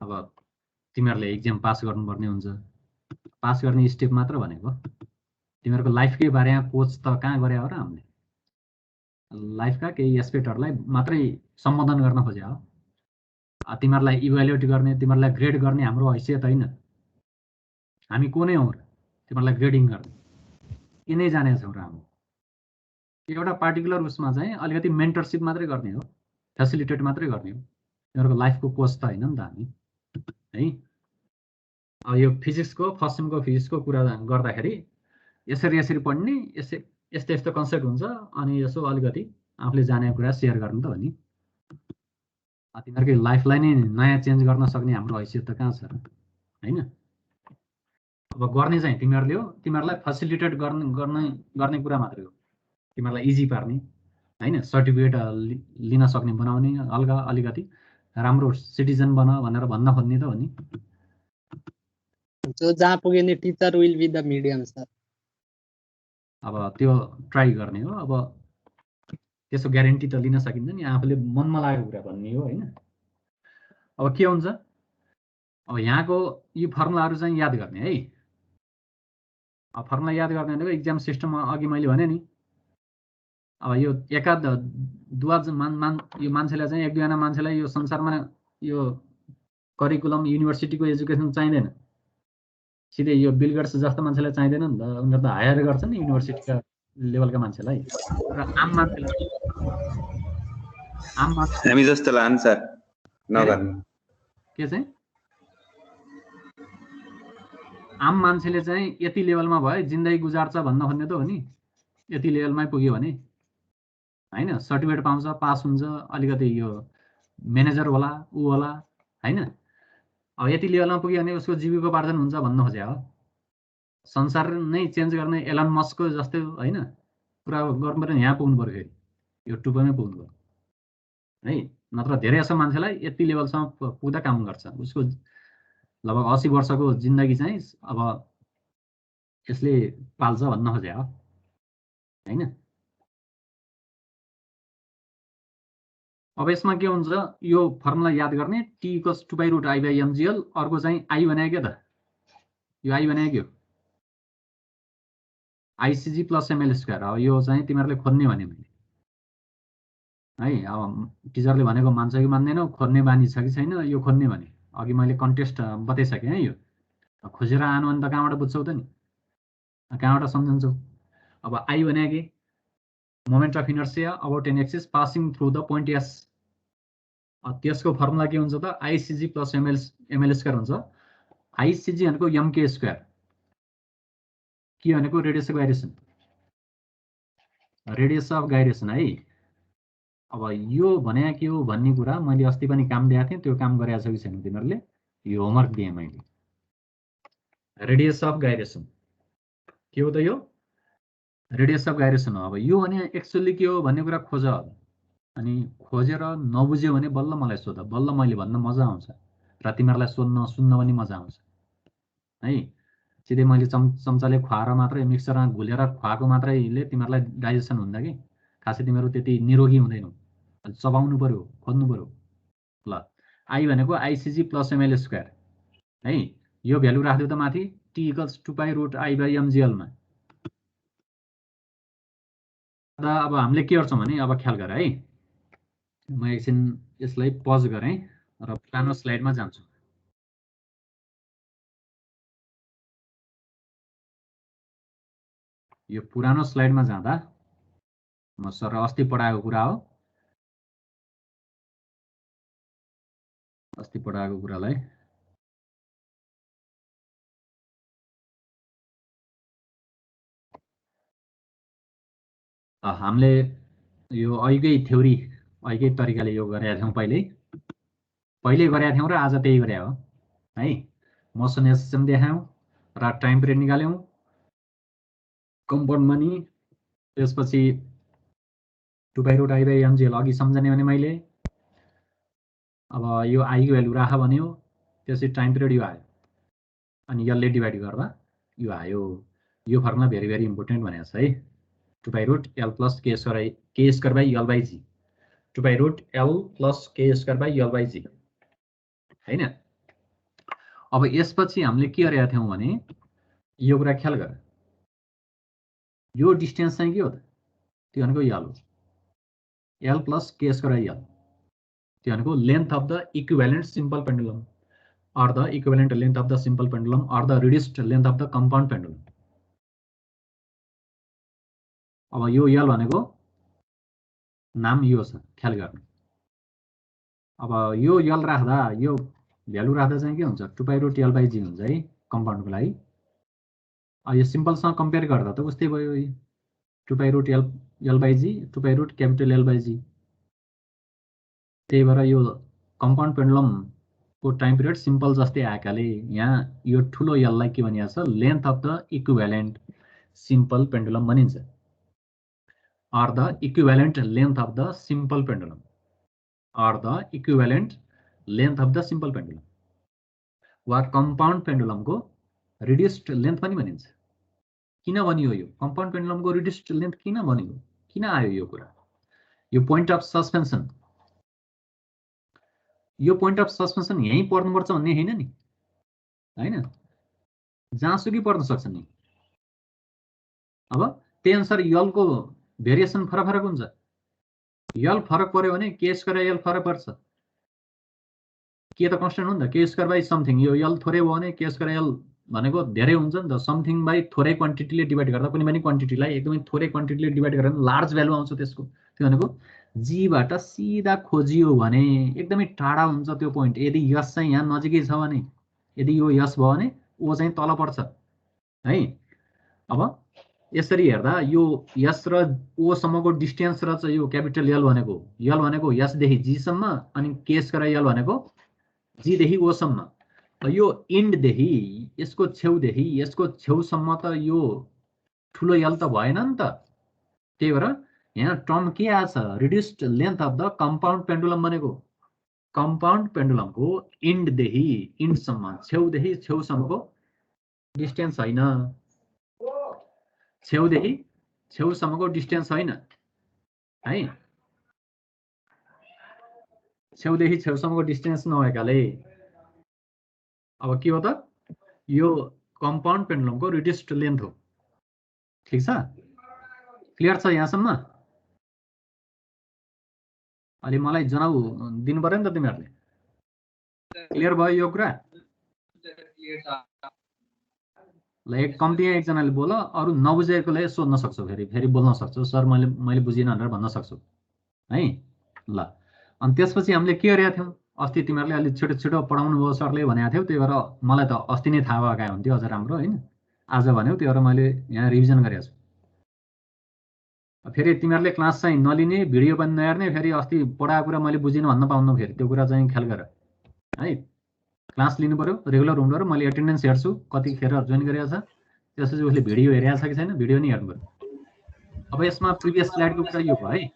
अब तिमीहरूले एक्जाम पास गर्नुपर्ने हुन्छ। पास गर्ने स्टेप मात्र भनेको तिमीहरूको लाइफकै बारेमा कोच त कहाँ गरे हो र हामीले, लाइफका केही एस्पेक्टहरूलाई मात्रै सम्बोधन गर्न खोजे हो। तिमीहरूलाई इभ्यालुएट गर्ने, तिमीहरूलाई ग्रेड गर्ने हाम्रो हैसियत होइन। हामी को नै हौँ र तिमीहरूलाई ग्रेडिङ गर्ने? किनै जानेका छौँ र हामी एउटा पार्टिकुलर उसमा चाहिँ अलिकति मेन्टरसिप मात्रै गर्ने हो, फेसिलिटेट मात्रै गर्ने हो। तिमीहरूको लाइफको कोच त होइन नि त हामी है। अब यो फिजिक्सको फर्स्ट सेमको फिजिक्सको कुरा गर्दाखेरि यसरी पढ्ने, यस्तो कन्सेप्ट हुन्छ, अनि यसो अलिकति आफूले जानेको कुरा सेयर गर्नु त हो नि। तिमीहरूकै लाइफलाई नै नयाँ चेन्ज गर्न सक्ने हाम्रो हैसियत त कहाँ छ र हैन। अब गर्ने चाहिँ तिमीहरूले हो, तिमीहरूलाई फेसिलिटेट गर्ने कुरा मात्रै हो, तिमीहरूलाई इजी पार्ने हैन। सर्टिफिकेट लिन सक्ने बनाउने, हल्का अलिकति राम्रो सिटिजन बन भनेर भन्न खोज्ने त हो नि। जो जहाँ पुगे नि teacher will be the medium sir. अब त्यो ट्राई गर्ने हो। अब त्यसो ग्यारेन्टी त लिन सकिन्छ नि, आफूले मनमा लागेको कुरा भन्ने हो हैन। अब के हुन्छ अब यहाँको यो फर्मुलाहरू चाहिँ याद गर्ने है अब फर्मुला याद गर्ने भनेको इक्जाम सिस्टम अघि मैले भने नि अब यो एकाध दुवा यो मान्छेलाई चाहिँ एक दुईजना मान्छेलाई यो संसारमा यो करिकुलम युनिभर्सिटीको एजुकेसन चाहिँदैन सिधै यो बिल गेट्स जस्तो मान्छेलाई चाहिँदैन नि त उनीहरू त हायर गर्छन् नि युनिभर्सिटीका लेभलका मान्छेलाई र आम मान्छेलाई हामी जस्तो लान सर नगर्नु के चाहिँ आम मान्छेले चाहिँ यति लेभलमा भयो जिन्दगी गुजार्छ भन्न खोज्ने त हो नि यति लेभलमै पुग्यो भने हैन सर्टिफिकेट पाउँछ पास हुन्छ अलिकति यो म्यानेजर होला ऊ होला हैन अब यति लेभलमा पुग्यो भने उसको जीविकोपार्जन हुन्छ भन्न खोजे हो संसार नै चेन्ज गर्ने एलन मस्कको जस्तै हैन पुरा गर्नु पर्यो यहाँ पुग्नु पर्यो फेरि यो टुप्पोमै पुग्नु पर्यो है नत्र धेरै जसो मान्छेलाई यति लेभलसम्म पुग्दा काम गर्छ उसको लगभग 80 वर्षको जिन्दगी चाहिँ अब यसले पाल्छ भन्न खोजे हो हैन अब यसमा के हुन्छ यो फर्मुला याद गर्ने t = 2/√i/mgl अर्को चाहिँ i बनायो के त यो i बनायो के हो ICG + ml²। अब यो चाहिँ तिमीहरूले खोज्ने भने मैले है अब टिचरले भनेको मान्छ कि मान्दैनौ खोज्ने बानी छ कि छैन यो खोज्ने भने अघि मैले कन्टेस्ट बताइसकेँ है यो खोजेर आनु भने त कहाँबाट बुझ्छौ त नि कहाँबाट सम्झन्छौ अब i बनायो के moment of inertia about an axis passing through the point S त्यसको फर्मुला के हुन्छ त ICG + ml² हुन्छ ICG भनेको mk², के भनेको रेडियस अफ गाइरेसन है अब यो भने के हो भन्ने कुरा मैले अस्ति पनि काम दिएको थिएँ त्यो काम गरेको छ कि छैन तिमीहरूले यो होमवर्क दिएँ मैले रेडियस अफ गाइरेसन के हो त यो रेडियस अफ गाइरेसन हो अब यो भने एक्चुअली के हो भन्ने कुरा खोज अनि खोजेर नबुझ्यो भने बल्ल मलाई सोध बल्ल मैले भन्न मजा आउँछ र तिमीहरूलाई सुन्न पनि मजा आउँछ है सिधै मैले चम्चाले खुवाएर मात्रै मिक्सरमा घुलेर खुवाएको मात्रैले तिमीहरूलाई डाइजेसन हुँदैन कि खासै तिमीहरू त्यति निरोगी हुँदैनौ चबाउनु पर्यो खोज्नु पर्यो ल i भनेको ICG + ml² है यो भ्यालु राख्दियो त माथि t = 2/√i/mgl मा अब हामीले के गर्छौँ भने अब ख्याल गर है म एकछिन यसलाई पज गरेँ र पुरानो स्लाइडमा जान्छु यो पुरानो स्लाइडमा जाँदा म सर अस्ति पढाएको कुरा हो अस्ति पढाएको कुरालाई हामीले यो अहिलेकै थ्योरी अहिलेकै तरिकाले यो गरेका थियौँ पहिले गरेका थियौँ र आज त्यही गरे हो है मोसन सिस्टम देखायौँ र टाइम पिरियड निकाल्यौँ कम्पाउन्डमा नि त्यसपछि 2/√i/mgl अघि सम्झने भने मैले अब यो i को भ्यालु राख भन्यो त्यसपछि टाइम पिरियड यो आयो अनि यसले डिभाइड गर्दा यो आयो यो फर्मुला भेरी भेरी इम्पोर्टेन्ट भनेको छ है 2/√l + k²/l/g 2/√l + k²/l/g हैन अब यसपछि हामीले के गरेका थियौँ भने यो कुरा ख्याल गर यो डिस्टेन्स चाहिँ के हो त त्यो भनेको l हो l + k²/l त्यो भनेको length of the equivalent simple pendulum or the equivalent length of the simple pendulum or the reduced length of the compound pendulum अब यो l भनेको नाम यो छ ख्याल गर्नु अब यो l राख्दा यो भ्यालु राख्दा चाहिँ के हुन्छ 2/√l/g हुन्छ है कम्पाउन्डको लागि यो सिम्पलसँग कम्पेयर गर्दा त उस्तै भयो 2/√l/g 2/√L/g त्यही भएर यो कम्पाउन्ड पेन्डुलम को टाइम पिरियड सिम्पल जस्तै आएकाले यहाँ यो ठुलो l लाई के भनिएको छ length of the equivalent simple pendulum भनिन्छ or the equivalent length of the simple pendulum or the equivalent length of the simple pendulum वा compound pendulum को reduced length पनि भनिन्छ किन भनियो यो compound pendulum को reduced length किन भनियो किन आयो यो कुरा यो point of suspension यो पोइन्ट अफ सस्पेन्सन यहीँ पर्नुपर्छ भन्ने होइन नि, होइन, जहाँसुकै पर्न सक्छ नि। अब त्यही अनुसार यलको भेरिएसन फरक फरक हुन्छ। यल फरक पर्यो भने के स्क्वायर यल फरक पर्छ। के त कन्स्टेन्ट हो नि त, के स्क्वायर बाई समथिङ। यो यल थोरै भयो भने के स्क्वायर यल भनेको धेरै हुन्छ नि त। समथिङ बाई थोरै क्वान्टिटीले डिभाइड गर्दा कुनै पनि क्वान्टिटीलाई एकदमै थोरै क्वान्टिटीले डिभाइड गरेर लार्ज भ्यालु आउँछ त्यसको। त्यो भनेको जीबाट सिधा खोजियो भने एकदमै टाढा हुन्छ त्यो पोइन्ट। यदि यस चाहिँ यहाँ नजिकै छ भने, यदि यो यस भयो भने ओ चाहिँ तल पर्छ है। अब यसरी हेर्दा यो यस र ओ सम्मको डिस्टेन्स र चाहिँ यो क्यापिटल यल भनेको यसदेखि जीसम्म, अनि के स्क्वायर यल भनेको जीदेखि ओसम्म। यो इन्डदेखि यसको छेउदेखि यसको छेउसम्म त यो ठुलो यल त भएन नि त। त्यही भएर यहाँ टर्म के आछ, reduced length of the compound pendulum भनेको कम्पाउन्ड पेन्डुलमको इन्डदेखि इन्डसम्म, छेउदेखि छेउसम्मको डिस्टेन्स होइन, छेउदेखि छेउसम्मको डिस्टेन्स होइन है। छेउदेखि छेउसम्मको डिस्टेन्स नभएकाले अब के हो त, यो कम्पाउन्ड पेन्डुलमको रिड्युस्ड लेन्थ हो। ठिक छ, क्लियर छ यहाँसम्म? अहिले मलाई जनाउ दिनु पर्यो नि त तिमीहरूले। क्लियर भयो यो कुरा? ल एक कम्ती एकजनाले बोल, अरू नबुझेकोले सोध्न सक्छौ, फेरि बोल्न सक्छौ, सर मैले बुझिनँ भनेर भन्न सक्छौ है। ल अनि त्यसपछि हामीले के गरेका थियौँ, अस्ति तिमीहरूले अलिक छिटो छिटो पढाउनु भयो सरले भनेको थियौ, त्यही भएर मलाई त अस्ति नै थाहा भएका हुन्थ्यो अझ राम्रो होइन। आज भन्यौ त्यही भएर मैले यहाँ रिभिजन गरेको छु। फेरि तिमीहरूले क्लास चाहिँ नलिने, भिडियो पनि नहेर्ने, फेरि अस्ति पढाएको कुरा मैले बुझिनँ भन्न पाउनु। फेरि त्यो कुरा चाहिँ ख्याल गर है। क्लास लिनु पर्यो, रेगुलर हुनु पर्यो। मैले एटेन्डेन्स हेर्छु कतिखेर जोइन गरेको छ, त्यसपछि उसले भिडियो हेरेको छ कि छैन, भिडियो नै हेर्नु पर्यो। अब यसमा प्रिभियस स्लाइडको कुरा यो भयो है।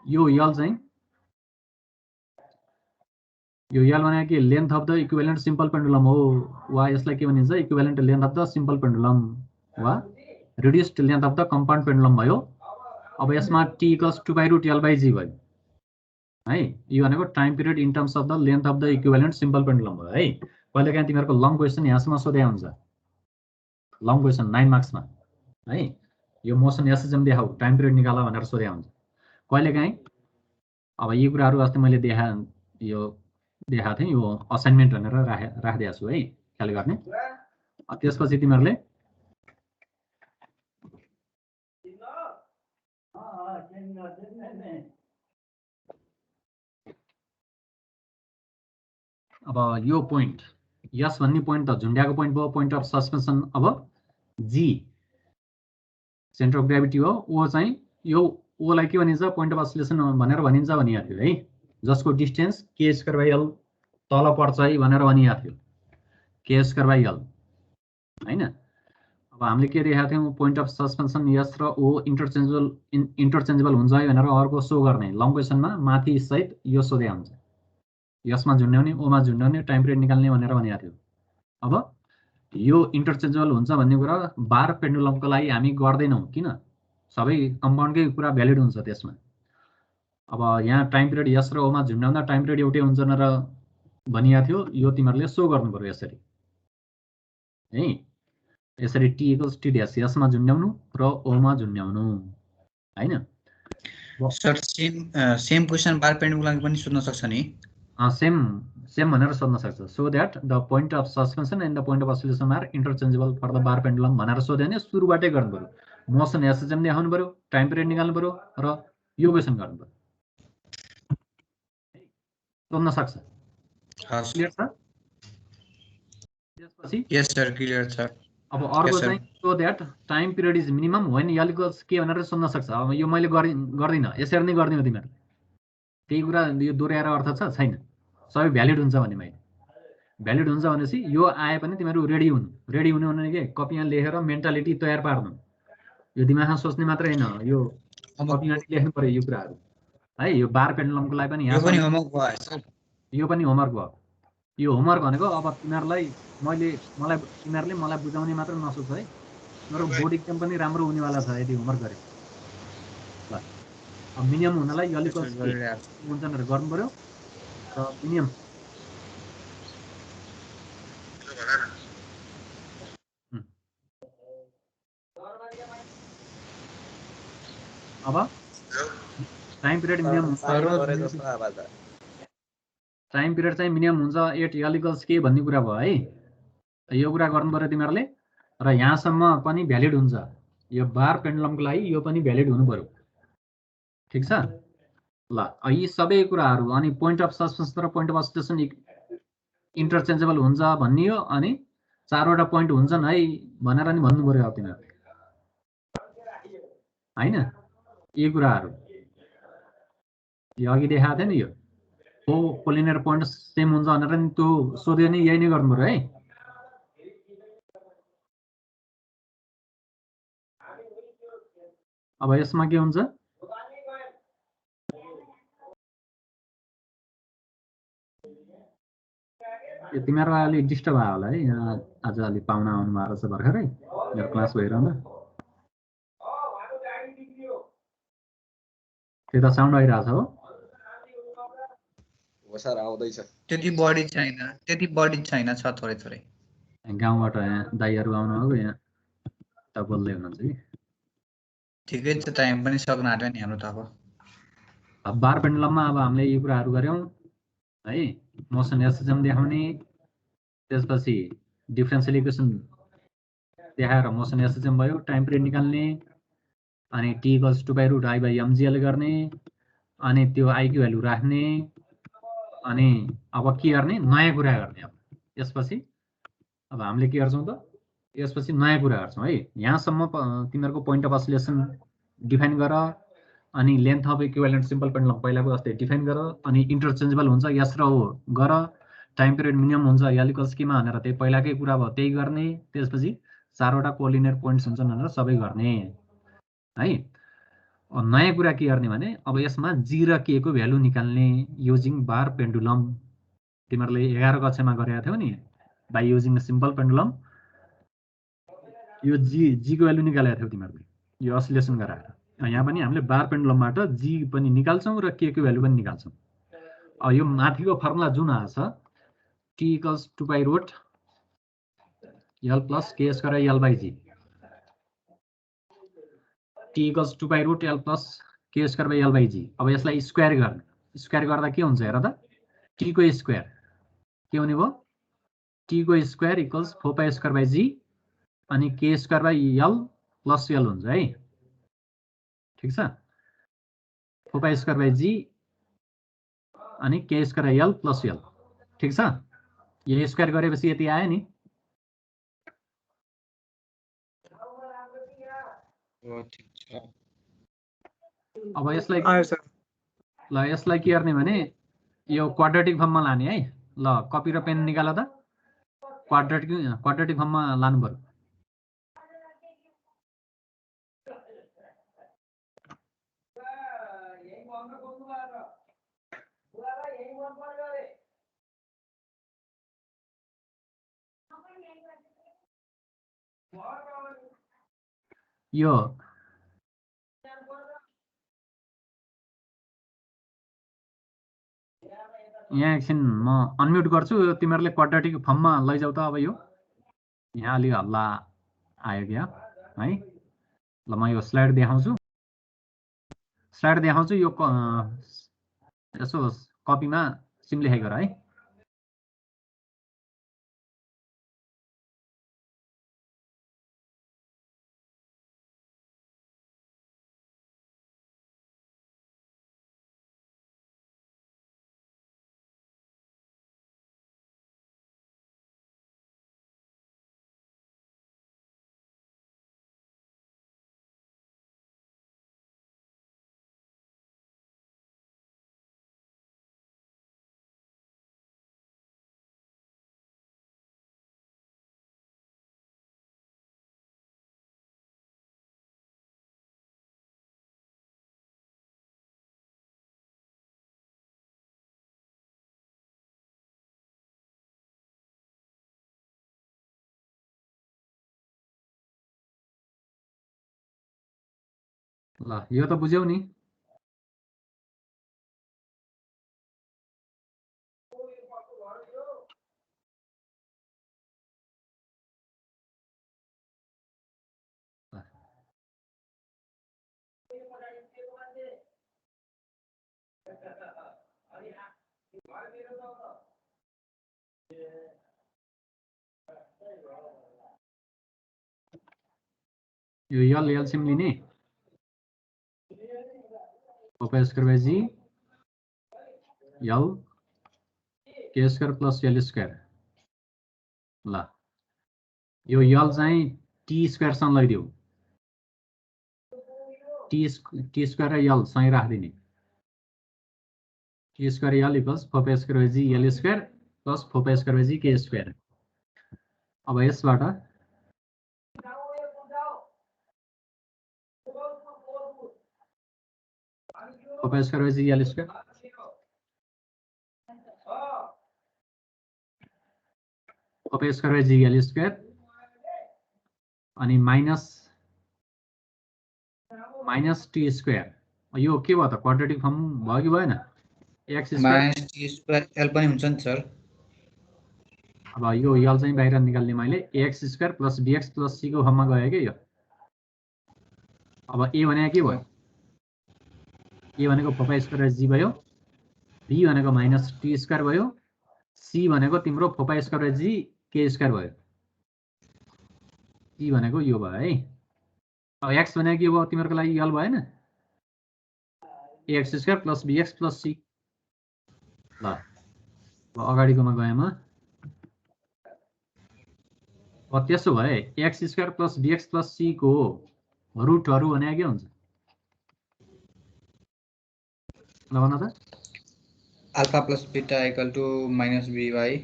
यो यल चाहिँ, यो यल भनेको के, length of the equivalent simple pendulum हो, वा यसलाई के भनिन्छ, equivalent length of the simple pendulum वा reduced length of the compound pendulum भयो। अब यसमा टी इक्वल्स 2/√L/g भयो है। यो भनेको time period in terms of the length of the equivalent simple pendulum भयो है। कहिलेकाहीँ तिमीहरूको लङ क्वेसन यहाँसम्म सोधे हुन्छ, लङ क्वेसन 9 मार्क्समा है। यो मोसन एसएचएम देखाऊ, टाइम पिरियड निकाल भनेर सोधे हुन्छ कहिलेकाहीँ। अब यी कुराहरू अस्ति मैले देखाएको थिएँ, यो असाइनमेन्ट भनेर राखिदिएको छु है, ख्याल गर्ने। त्यसपछि तिमीहरूले अब यो पोइन्ट यस भन्ने पोइन्ट त झुन्ड्याएको पोइन्ट भयो, पोइन्ट अफ सस्पेन्सन। अब जी सेन्टर अफ ग्राभिटी हो, ओ चाहिँ यो ओलाई के भनिन्छ, पोइन्ट अफ अस्सिलेसन भनेर भनिन्छ भनिएको थियो है, जसको डिस्टेन्स के स्क्वायर बाई एल तल पर्छ है भनेर भनिएको थियो, के स्क्वायर बाई एल होइन। अब हामीले के देखाएको थियौँ, पोइन्ट अफ सस्पेन्सन यस र ओ इन्टरचेन्जेबल हुन्छ है भनेर अर्को सो गर्ने। लङ क्वेसनमा माथि सहित यो सोधे हुन्छ, यसमा झुन्ड्याउने, ओमा झुन्ड्याउने, टाइम पिरियड निकाल्ने भनेर भनिएको थियो। अब यो इन्टरचेन्जेबल हुन्छ भन्ने कुरा बार पेन्डुलमको लागि हामी गर्दैनौँ, किन, सबै कम्पाउन्डकै कुरा भ्यालिड हुन्छ त्यसमा। अब यहाँ टाइम पिरियड यस र ओमा झुन्ड्याउँदा टाइम पिरियड एउटै हुन्छ भनेर भनिएको थियो, यो तिमीहरूले सो गर्नु पर्यो यसरी है। यसरी टी इक्वल्स टी ड्यास यसमा झुन्ड्याउनु र ओमा झुन्ड्याउनु होइन। Sir same question bar pendulum पनि सोध्न सक्छ नि? सेम भनेर सोध्न सक्छ। So that the point of suspension and the point of oscillation are interchangeable for the bar pendulum भनेर सोध्यो भने सुरुबाटै गर्नु पर्यो। मोसन एसएचएम देखाउनु पर्यो, टाइम पिरियड निकाल्नु पर्यो र यो क्वेसन गर्नु पर्यो, सोध्न सक्छ। क्लियर छ? त्यसपछि यस सर क्लियर छ। अब अर्को चाहिँ so that time period is minimum when L equals के भनेर सोध्न सक्छ। अब यो मैले गर्दिनँ, यसरी नै गरिदिनु तिमीहरू। त्यही कुरा यो दोहोऱ्याएर अर्थ छ छैन, सबै भ्यालिड हुन्छ भने मैले भ्यालिड हुन्छ भनेपछि यो आए पनि तिमीहरू रेडी हुनु भने के, कपीमा लेखेर मेन्टालिटी तयार पार्नु। यो दिमागमा सोच्ने मात्रै होइन, यो कपीमा लेख्नु पर्यो यो कुराहरू है। यो बार पेन्डुलमको लागि पनि यो पनि होमवर्क भयो सर, यो पनि होमवर्क भयो। यो होमवर्क भनेको अब तिमीहरूले मलाई बुझाउने मात्र नसोच है, तिम्रो बोर्ड एक्जाम पनि राम्रो हुनेवाला छ यदि होमवर्क गरे। ल अब मिनिमम हुनलाई यल इक्वल्स के हुन्छ भनेर गर्नु पर्यो र मिनिमम अब time period minimum time period चाहिँ मिनिमम हुन्छ एट यल इक्वल्स के भन्ने कुरा भयो है यो कुरा गर्नु पर्यो तिमीहरूले र यहाँसम्म पनि भ्यालिड हुन्छ यो बार पेन्डुलमको लागि यो पनि भ्यालिड हुनु पर्यो ठिक छ ल यी सबै कुराहरू अनि पोइन्ट अफ सस्पेन्सन र पोइन्ट अफ अस्सिलेसन इन्टरचेन्जेबल हुन्छ भन्ने हो अनि चारवटा पोइन्ट हुन्छन् है भनेर नि भन्नु पर्यो अब तिमीहरूले हैन यी कुराहरू यो अघि देखाएको थियो नि यो कोलिनियर पोइन्ट सेम हुन्छ भनेर नि त्यो सोध्यो नि यही नै गर्नु पर्यो है अब यसमा के हुन्छ यो तिमीहरू अलि डिस्टर्ब भयो होला है यहाँ आज अलि पाहुना आउनु भएको रहेछ भर्खरै मेरो क्लास भइरहँदा त्यता साउन्ड आइरहेछ हो सर आउँदैछ त्यति बढी छैन छ थोरै थोरै गाउँबाट यहाँ दाइहरू आउनु हो यहाँ त बोल्दै हुनुहुन्छ कि ठिकै छ टाइम पनि सक्न आँट्यो नि हाम्रो त अब बार पेन्डुलममा अब हामीले यी कुराहरू गऱ्यौँ है मोसन एसएचएम देखाउने त्यसपछि डिफरेन्सियल इक्वेसन देखाएर मोसन एसएचएम भयो टाइम पिरियड निकाल्ने अनि टी इक्वल्स 2/√i/mgl गर्ने अनि त्यो आईको भ्यालु राख्ने अनि अब के गर्ने नयाँ कुरा गर्ने अब यसपछि अब हामीले के गर्छौँ त यसपछि नयाँ कुरा गर्छौँ है यहाँसम्म तिमीहरूको पोइन्ट अफ अस्सिलेसन डिफाइन गर अनि length of equivalent simple pendulum पहिलाको जस्तै डिफाइन गर अनि इन्टरचेन्जेबल हुन्छ यस र हो गर टाइम पिरियड मिनिमम हुन्छ यल इक्वल्स केमा भनेर त्यही पहिलाकै कुरा भयो त्यही गर्ने त्यसपछि चारवटा कोलिनियर पोइन्ट्स हुन्छन् भनेर सबै गर्ने है नयाँ कुरा के गर्ने भने अब यसमा जी र के को भ्यालु निकाल्ने युजिङ बार पेन्डुलम तिमीहरूले 11 कक्षामा गरेका थियौ नि बाई युजिङ सिम्पल पेन्डुलम यो जी को भ्यालु निकालेका थियौ तिमीहरूले यो अस्सिलेसन गराएर यहाँ पनि हामीले बार पेन्डुलमबाट जी पनि निकाल्छौँ र के को भ्यालु पनि निकाल्छौँ अब यो माथिको फर्मुला जुन आछ T equals 2/√l plus K square l by G T equals 2/√l plus K square by l by G अब यसलाई स्क्वायर गर्ने स्क्वायर गर्दा के हुन्छ हेर त टी को स्क्वायर के हुने भयो टी को स्क्वायर इक्वल्स 4 स्क्वायर बाई जी अनि के square by l plus l हुन्छ है ठिक छ 4 स्क्वायर बाई जी अनि के square by l plus l ठिक छ यो स्क्वायर गरेपछि यति आयो नि अब यसलाई ल यसलाई के गर्ने भने यो क्वाड्रेटिक फर्ममा लाने है ल कपी र पेन निकाल त क्वाड्रेटिक फर्ममा लानु पर्यो यो यहाँ एकछिन म अनम्युट गर्छु तिमीहरूले क्वाड्रेटिक फर्ममा लैजाऊ त अब यो यहाँ अलि हल्ला आयो क्या है ल म यो स्लाइड देखाउँछु यो यसो कपीमा सिम लेखेको गर है ल यो त बुझ्यौ नि यो यल एलसीएम लिने four square by G L K square plus L square ल यो यल चाहिँ टी स्क्वायरसँग लैदिऊ टी स्क्वायर र यल सँगै राखिदिने T square L equals four square by G L square plus four square by G के स्क्वायर अब यसबाट four square by G L square four square by G L square अनि minus T square यो के भयो त quadratic form भयो कि भएन X square minus T square L पनि हुन्छ नि सर अब यो यल चाहिँ बाहिर निकाल्ने मैले X square plus B X plus C को फर्ममा गयो के यो अब ए भने के भयो ए भनेको फोर स्क्वायर जी भयो बी भनेको माइनस टी स्क्वायर भयो सी भनेको तिम्रो फोर स्क्वायर जी के स्क्वायर भयो सी भनेको यो भयो है अब एक्स भनेको के भयो तिमीहरुको लागि यल भएन X square plus B X plus C ल अब अगाडिकोमा गएमा अब त्यसो भए X square plus B X plus C को रुटहरु भने के हुन्छ ल भन त alpha plus beta equal to minus B by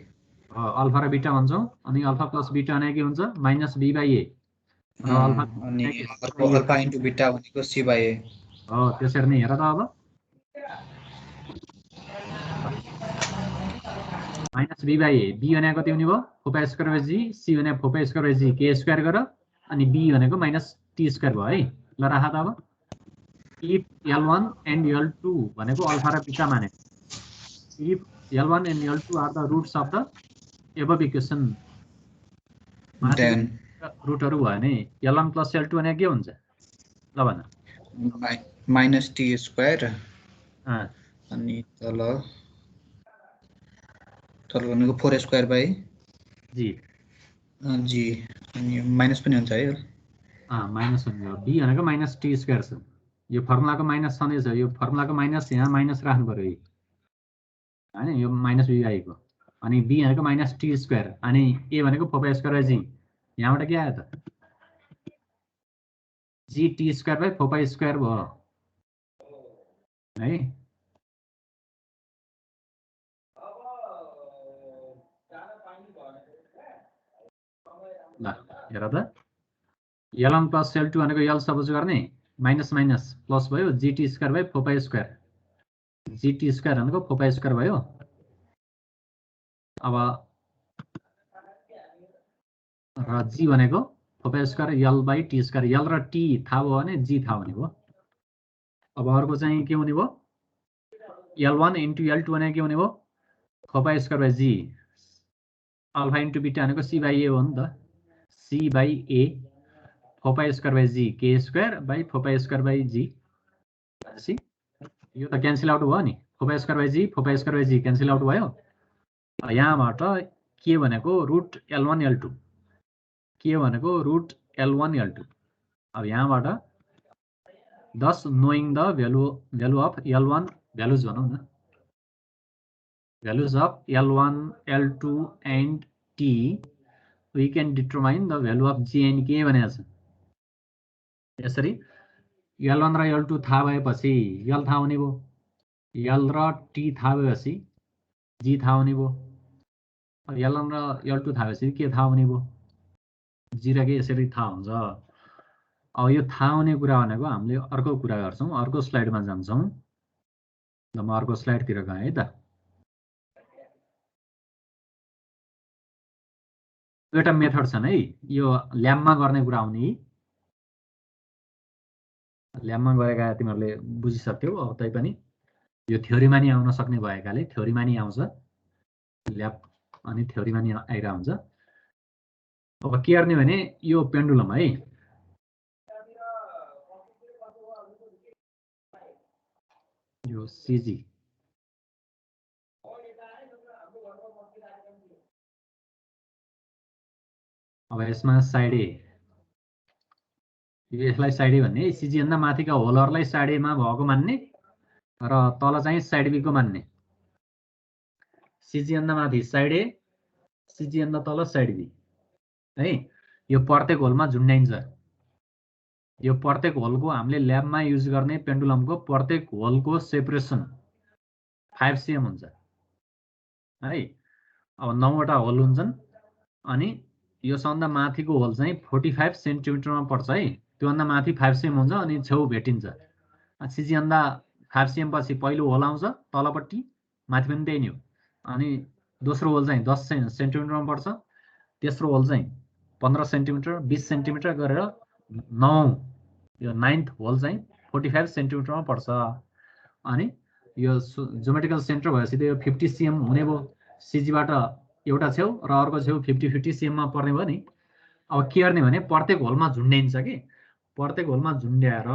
alpha र बीटा भन्छौं अनि अल्फा प्लस बीटा भने के हुन्छ माइनस बी बाई ए र अल्फा अनि अर्को अल्फा इन्टु बीटा भनेको सी बाई ए हो त्यसरी नै हेर त अब minus B by A B भनेको कति हुने भयो four square by G C भनेको फोर स्क्वायर बाई जी के स्क्वायर गर अनि बी भनेको माइनस टी स्क्वायर भयो है ल राख त अब इफ L1 and L2 भनेको अल्फा र बीटा माने if L1 and L2 are the roots of the above equation then रुटहरु भयो भने L1 प्लस L2 भने के हुन्छ ल भन माइनस टी स्क्वायर अनि तल भनेको फोर स्क्वायर बाई जी जी अनि माइनस पनि हुन्छ है माइनस हुन्छ बी भनेको माइनस टी स्क्वायर छ यो फर्मुलाको माइनस छँदै छ यो फर्मुलाको माइनस यहाँ माइनस राख्नु पर्यो हैन यो माइनस बी बाई को अनि बी भनेको माइनस टी स्क्वायर अनि ए भनेको फोर स्क्वायर बाई जी यहाँबाट के आयो त G T square by four square भयो है ल हेर त L1 प्लस L2 भनेको L सपोज गर्ने माइनस माइनस प्लस भयो GT square by four square GT square भनेको फोर स्क्वायर भयो अब र जी भनेको four square L by T square L र टी थाहा भयो भने जी थाहा हुने भयो अब अर्को चाहिँ के हुने भयो L1 इन्टु L2 भने के हुने भयो four square by G alpha into beta भनेको सी बाई ए हो नि त C by A four square by G के square by four square by G C यो त क्यान्सल आउट भयो नि four square by G cancel out भयो यहाँबाट के भनेको रुट L1 L2 के भनेको रुट L1 L2 अब यहाँबाट thus knowing the value of L1 values भनौं न values of L1 L2 and T we can determine the value of G and K भनेको छ यसरी L1 र L2 थाहा भएपछि L थाहा हुने भयो L र T थाहा भएपछि G थाहा हुने भयो अब L1 र L2 थाहा भएपछि के थाहा हुने भयो G र के यसरी थाहा हुन्छ अब यो थाहा हुने कुरा भनेको हामीले अर्को कुरा गर्छौं अर्को स्लाइडमा जान्छौं ल म अर्को स्लाइडतिर गएँ है त एउटा मेथड छन् है यो ल्याबमा गर्ने कुरा आउने ल्याबमा गरेका तिमीहरूले बुझिसक्यौ अब तै पनि यो थ्योरीमा नि आउन सक्ने भएकाले थ्योरीमा नि आउँछ ल्याब अनि थ्योरीमा नि आइरा हुन्छ अब के गर्ने भने यो पेन्डुलम है यो सीजी अब यसमा साइड ए यसलाई साइड ए भन्ने सिजी भन्दा माथिका होलहरुलाई साइड ए मा भएको मान्ने र तल चाहिँ साइड बी को मान्ने सिजी भन्दा माथि साइड ए सिजी भन्दा तल साइड बी है यो प्रत्येक होलमा झुन्ड्याइन्छ यो प्रत्येक होलको हामीले ल्याबमा युज गर्ने पेन्डुलमको प्रत्येक होलको सेपरेसन 5 cm हुन्छ है अब 9 वटा होल हुन्छन् अनि यो सबभन्दा माथिको होल चाहिँ 45 सेन्टिमिटरमा पर्छ है त्यो भन्दा माथि 5 cm हुन्छ अनि छेउ भेटिन्छ सिजी भन्दा 5 cm पछि पहिलो होल आउँछ तलपट्टि माथि पनि त्यही नै हो अनि दोस्रो होल चाहिँ 10 सेन्टिमिटरमा पर्छ तेस्रो होल चाहिँ 15 सेन्टिमिटर 20 सेन्टिमिटर गरेर 9 यो 9th होल चाहिँ 45 सेन्टिमिटरमा पर्छ अनि यो ज्योमेट्रिकल सेन्टर भएपछि यो 50 cm हुने भयो सिजीबाट एउटा छेउ र अर्को छेउ 50 cm मा पर्ने भयो नि अब के गर्ने भने प्रत्येक होलमा झुन्ड्याइन्छ कि प्रत्येक होलमा झुन्ड्याएर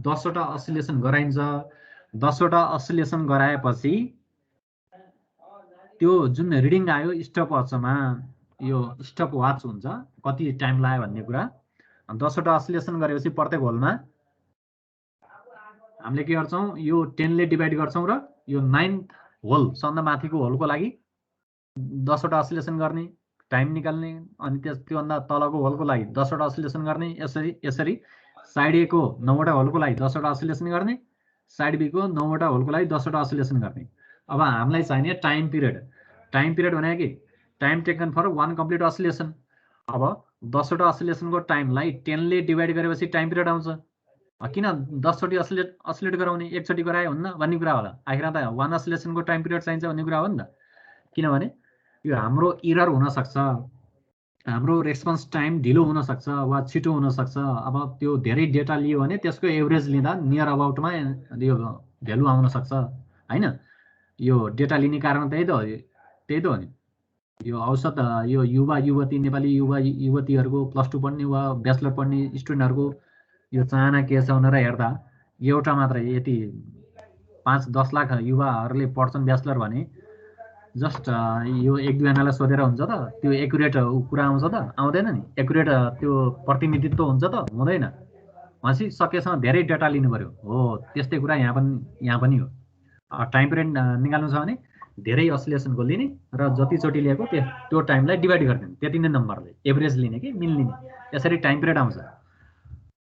10 वटा अस्सिलेसन गराइन्छ 10 वटा अस्सिलेसन गराएपछि त्यो जुन रिडिङ आयो स्टप वाचमा यो स्टप वाच हुन्छ कति टाइम लाग्यो भन्ने कुरा 10 वटा अस्सिलेसन गरेपछि प्रत्येक होलमा हामीले के गर्छौं यो 10 ले डिभाइड गर्छौं र यो 9th होल सबभन्दा माथिको होलको लागि 10 वटा अस्सिलेसन गर्ने टाइम निकाल्ने अनि त्यो भन्दा तलको होलको लागि 10 वटा अस्सिलेसन गर्ने यसरी साइड ए को 9 वटा होलको लागि 10 वटा अस्सिलेसन गर्ने साइड बी को 9 वटा होलको लागि 10 वटा अस्सिलेसन गर्ने अब हामीलाई चाहिने टाइम पिरियड भनेको के टाइम टेकन फर 1 कम्प्लिट अस्सिलेसन अब 10 वटा अस्सिलेसनको टाइमलाई 10 ले डिभाइड गरेपछि टाइम पिरियड आउँछ किन 10 चोटी अस्सिलेट गराउने एक चोटी गराए हुन्न भन्ने कुरा होला आखिरमा त 1 अस्सिलेसनको टाइम पिरियड चाहिन्छ भन्ने कुरा हो नि त किनभने यो हाम्रो एरर हुन सक्छ हाम्रो रेस्पोन्स टाइम ढिलो हुन सक्छ वा छिटो हुन सक्छ अब त्यो धेरै डेटा लियो भने त्यसको एभरेज लिँदा नियर अबाउटमा यो भ्यालु आउन सक्छ हैन यो डेटा लिने कारण त्यही त हो नि यो औसत यो युवा युवती नेपाली युवा युवतीहरुको प्लस 2 पढ्ने वा ब्याचलर पढ्ने स्टुडेन्टहरुको यो चाहना के छ भनेर हेर्दा एउटा मात्र यति 5-10 लाख युवाहरुले पढ्छन् ब्याचलर भने जस्ट यो एक दुई जनालाई सोधेर हुन्छ त त्यो एक्युरेट कुरा आउँछ त आउँदैन नि एक्युरेट त्यो प्रतिनिधित्व हुन्छ त हुँदैन भनेपछि सकेसम्म धेरै डेटा लिनु पर्यो हो त्यस्तै कुरा यहाँ पनि हो टाइम पिरियड निकाल्नु छ भने धेरै अस्सिलेसनको लिने र जति चोटी लिएको त्यो टाइमलाई डिभाइड गर्दिने त्यति नै नम्बरले एभरेज लिने कि मिल लिने यसरी टाइम पिरियड आउँछ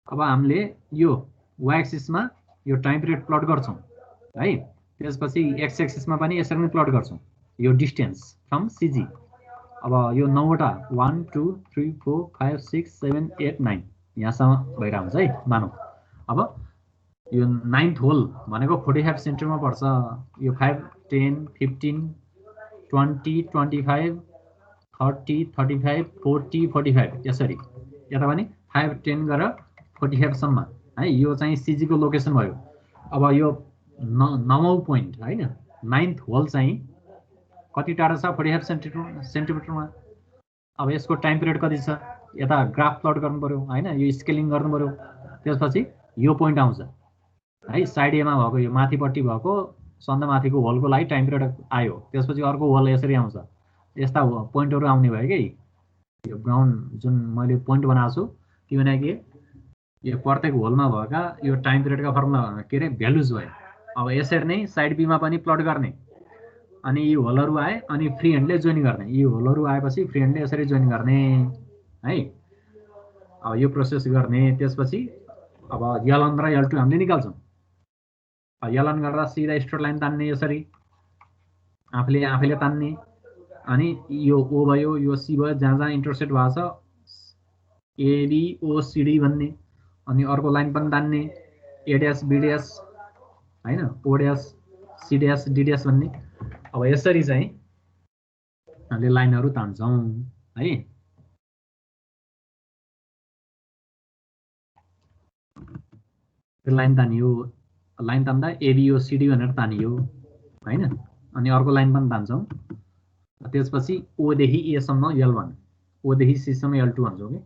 अब हामीले यो y एक्सिसमा यो टाइम पिरियड प्लट गर्छौं है त्यसपछि x एक्सिसमा पनि यसरी नै प्लट गर्छौं यो डिस्टेन्स फ्रम सीजी अब यो 9 वटा 1 2 3 4 5 6 7 8 9 यहाँसम्म भइरा हुन्छ है मानौ अब यो 9th होल भनेको 45 सेन्टिमिटरमा पर्छ यो 5 10 15 20 25 30 35 40 45 यसरी यता पनि 5 10 गरेर 45 सम्म है यो चाहिँ सीजी को लोकेसन भयो अब यो 9औं पोइन्ट हैन 9th होल चाहिँ कति टाढा छ 45 सेन्टिमिटरमा अब यसको टाइम पिरियड कति छ यता ग्राफ प्लट गर्नु पर्यो हैन यो स्केलिङ गर्नु पर्यो त्यसपछि यो पोइन्ट आउँछ है साइड ए मा भएको यो माथिपट्टि भएको सन्दा माथिको होलको लागि टाइम पिरियड आयो त्यसपछि अर्को होल यसरी आउँछ यस्ता पोइन्टहरु आउने भयो के यो ब्राउन जुन मैले पोइन्ट बनाएको छु त्यो भनेको यो प्रत्येक होलमा भएका यो टाइम पिरियडका फर्मुला के रे भ्यालुज भयो अब यसरी नै साइड बी मा पनि प्लट गर्ने अनि यी होलहरु आए अनि फ्री ह्यान्डले जोइन गर्ने यी होलहरु आएपछि फ्री ह्यान्डले यसरी जोइन गर्ने है अब यो प्रोसेस गर्ने त्यसपछि अब L1 र L2 हामीले निकाल्छौं L1 गरेर सिधा स्ट्रेट लाइन तान्ने यसरी आफैले तान्ने अनि यो O भयो यो C भयो जहाँ इन्टरसेक्ट भएको छ AB OCD भन्ने अनि अर्को लाइन पनि तान्ने A डैश B डैश हैन O dash C dash D dash भन्ने अब यसरी चाहिँ हामीले लाइनहरु तान्छौं है लाइन तानियो लाइन तान्दा ABOCD भनेर तानियो हैन अनि अर्को लाइन पनि तान्छौं त्यसपछि O देखि A सम्म L1 O देखि C सम्म L2 भन्छौं के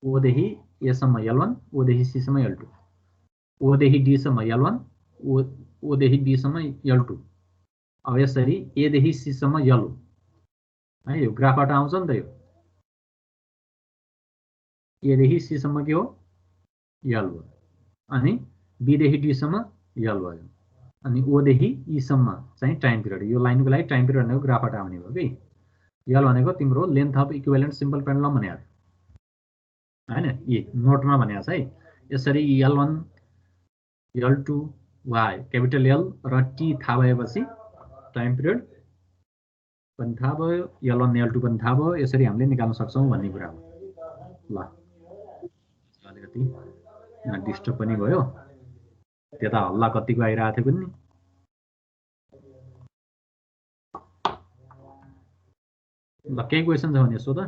O देखि A सम्म L1 O देखि C सम्म L2 O देखि D सम्म L1 O देखि B सम्म L2 अब यसरी A देखि C सम्म L है यो ग्राफबाट आउँछ नि त यो एदेखि सीसम्म के हो यल भयो अनि बीदेखि डीसम्म यल भयो अनि ओदेखि ईसम्म चाहिँ टाइम पिरियड यो लाइनको लागि टाइम पिरियड भनेको ग्राफबाट आउने भयो कि यल भनेको तिम्रो length of equivalent simple pendulum भने हैन ए नोटमा भनेको छ है यसरी L1 L2 y capital L र T थाहा भएपछि टाइम पिरियड पनि थाहा भयो L1 L2 पनि थाहा भयो यसरी हामीले निकाल्न सक्छौं भन्ने कुरा हो ल अलिकति यहाँ डिस्टर्ब पनि भयो त्यता हल्ला कतिको आइरहेको थियो पनि ल केही क्वेशन छ भने सोध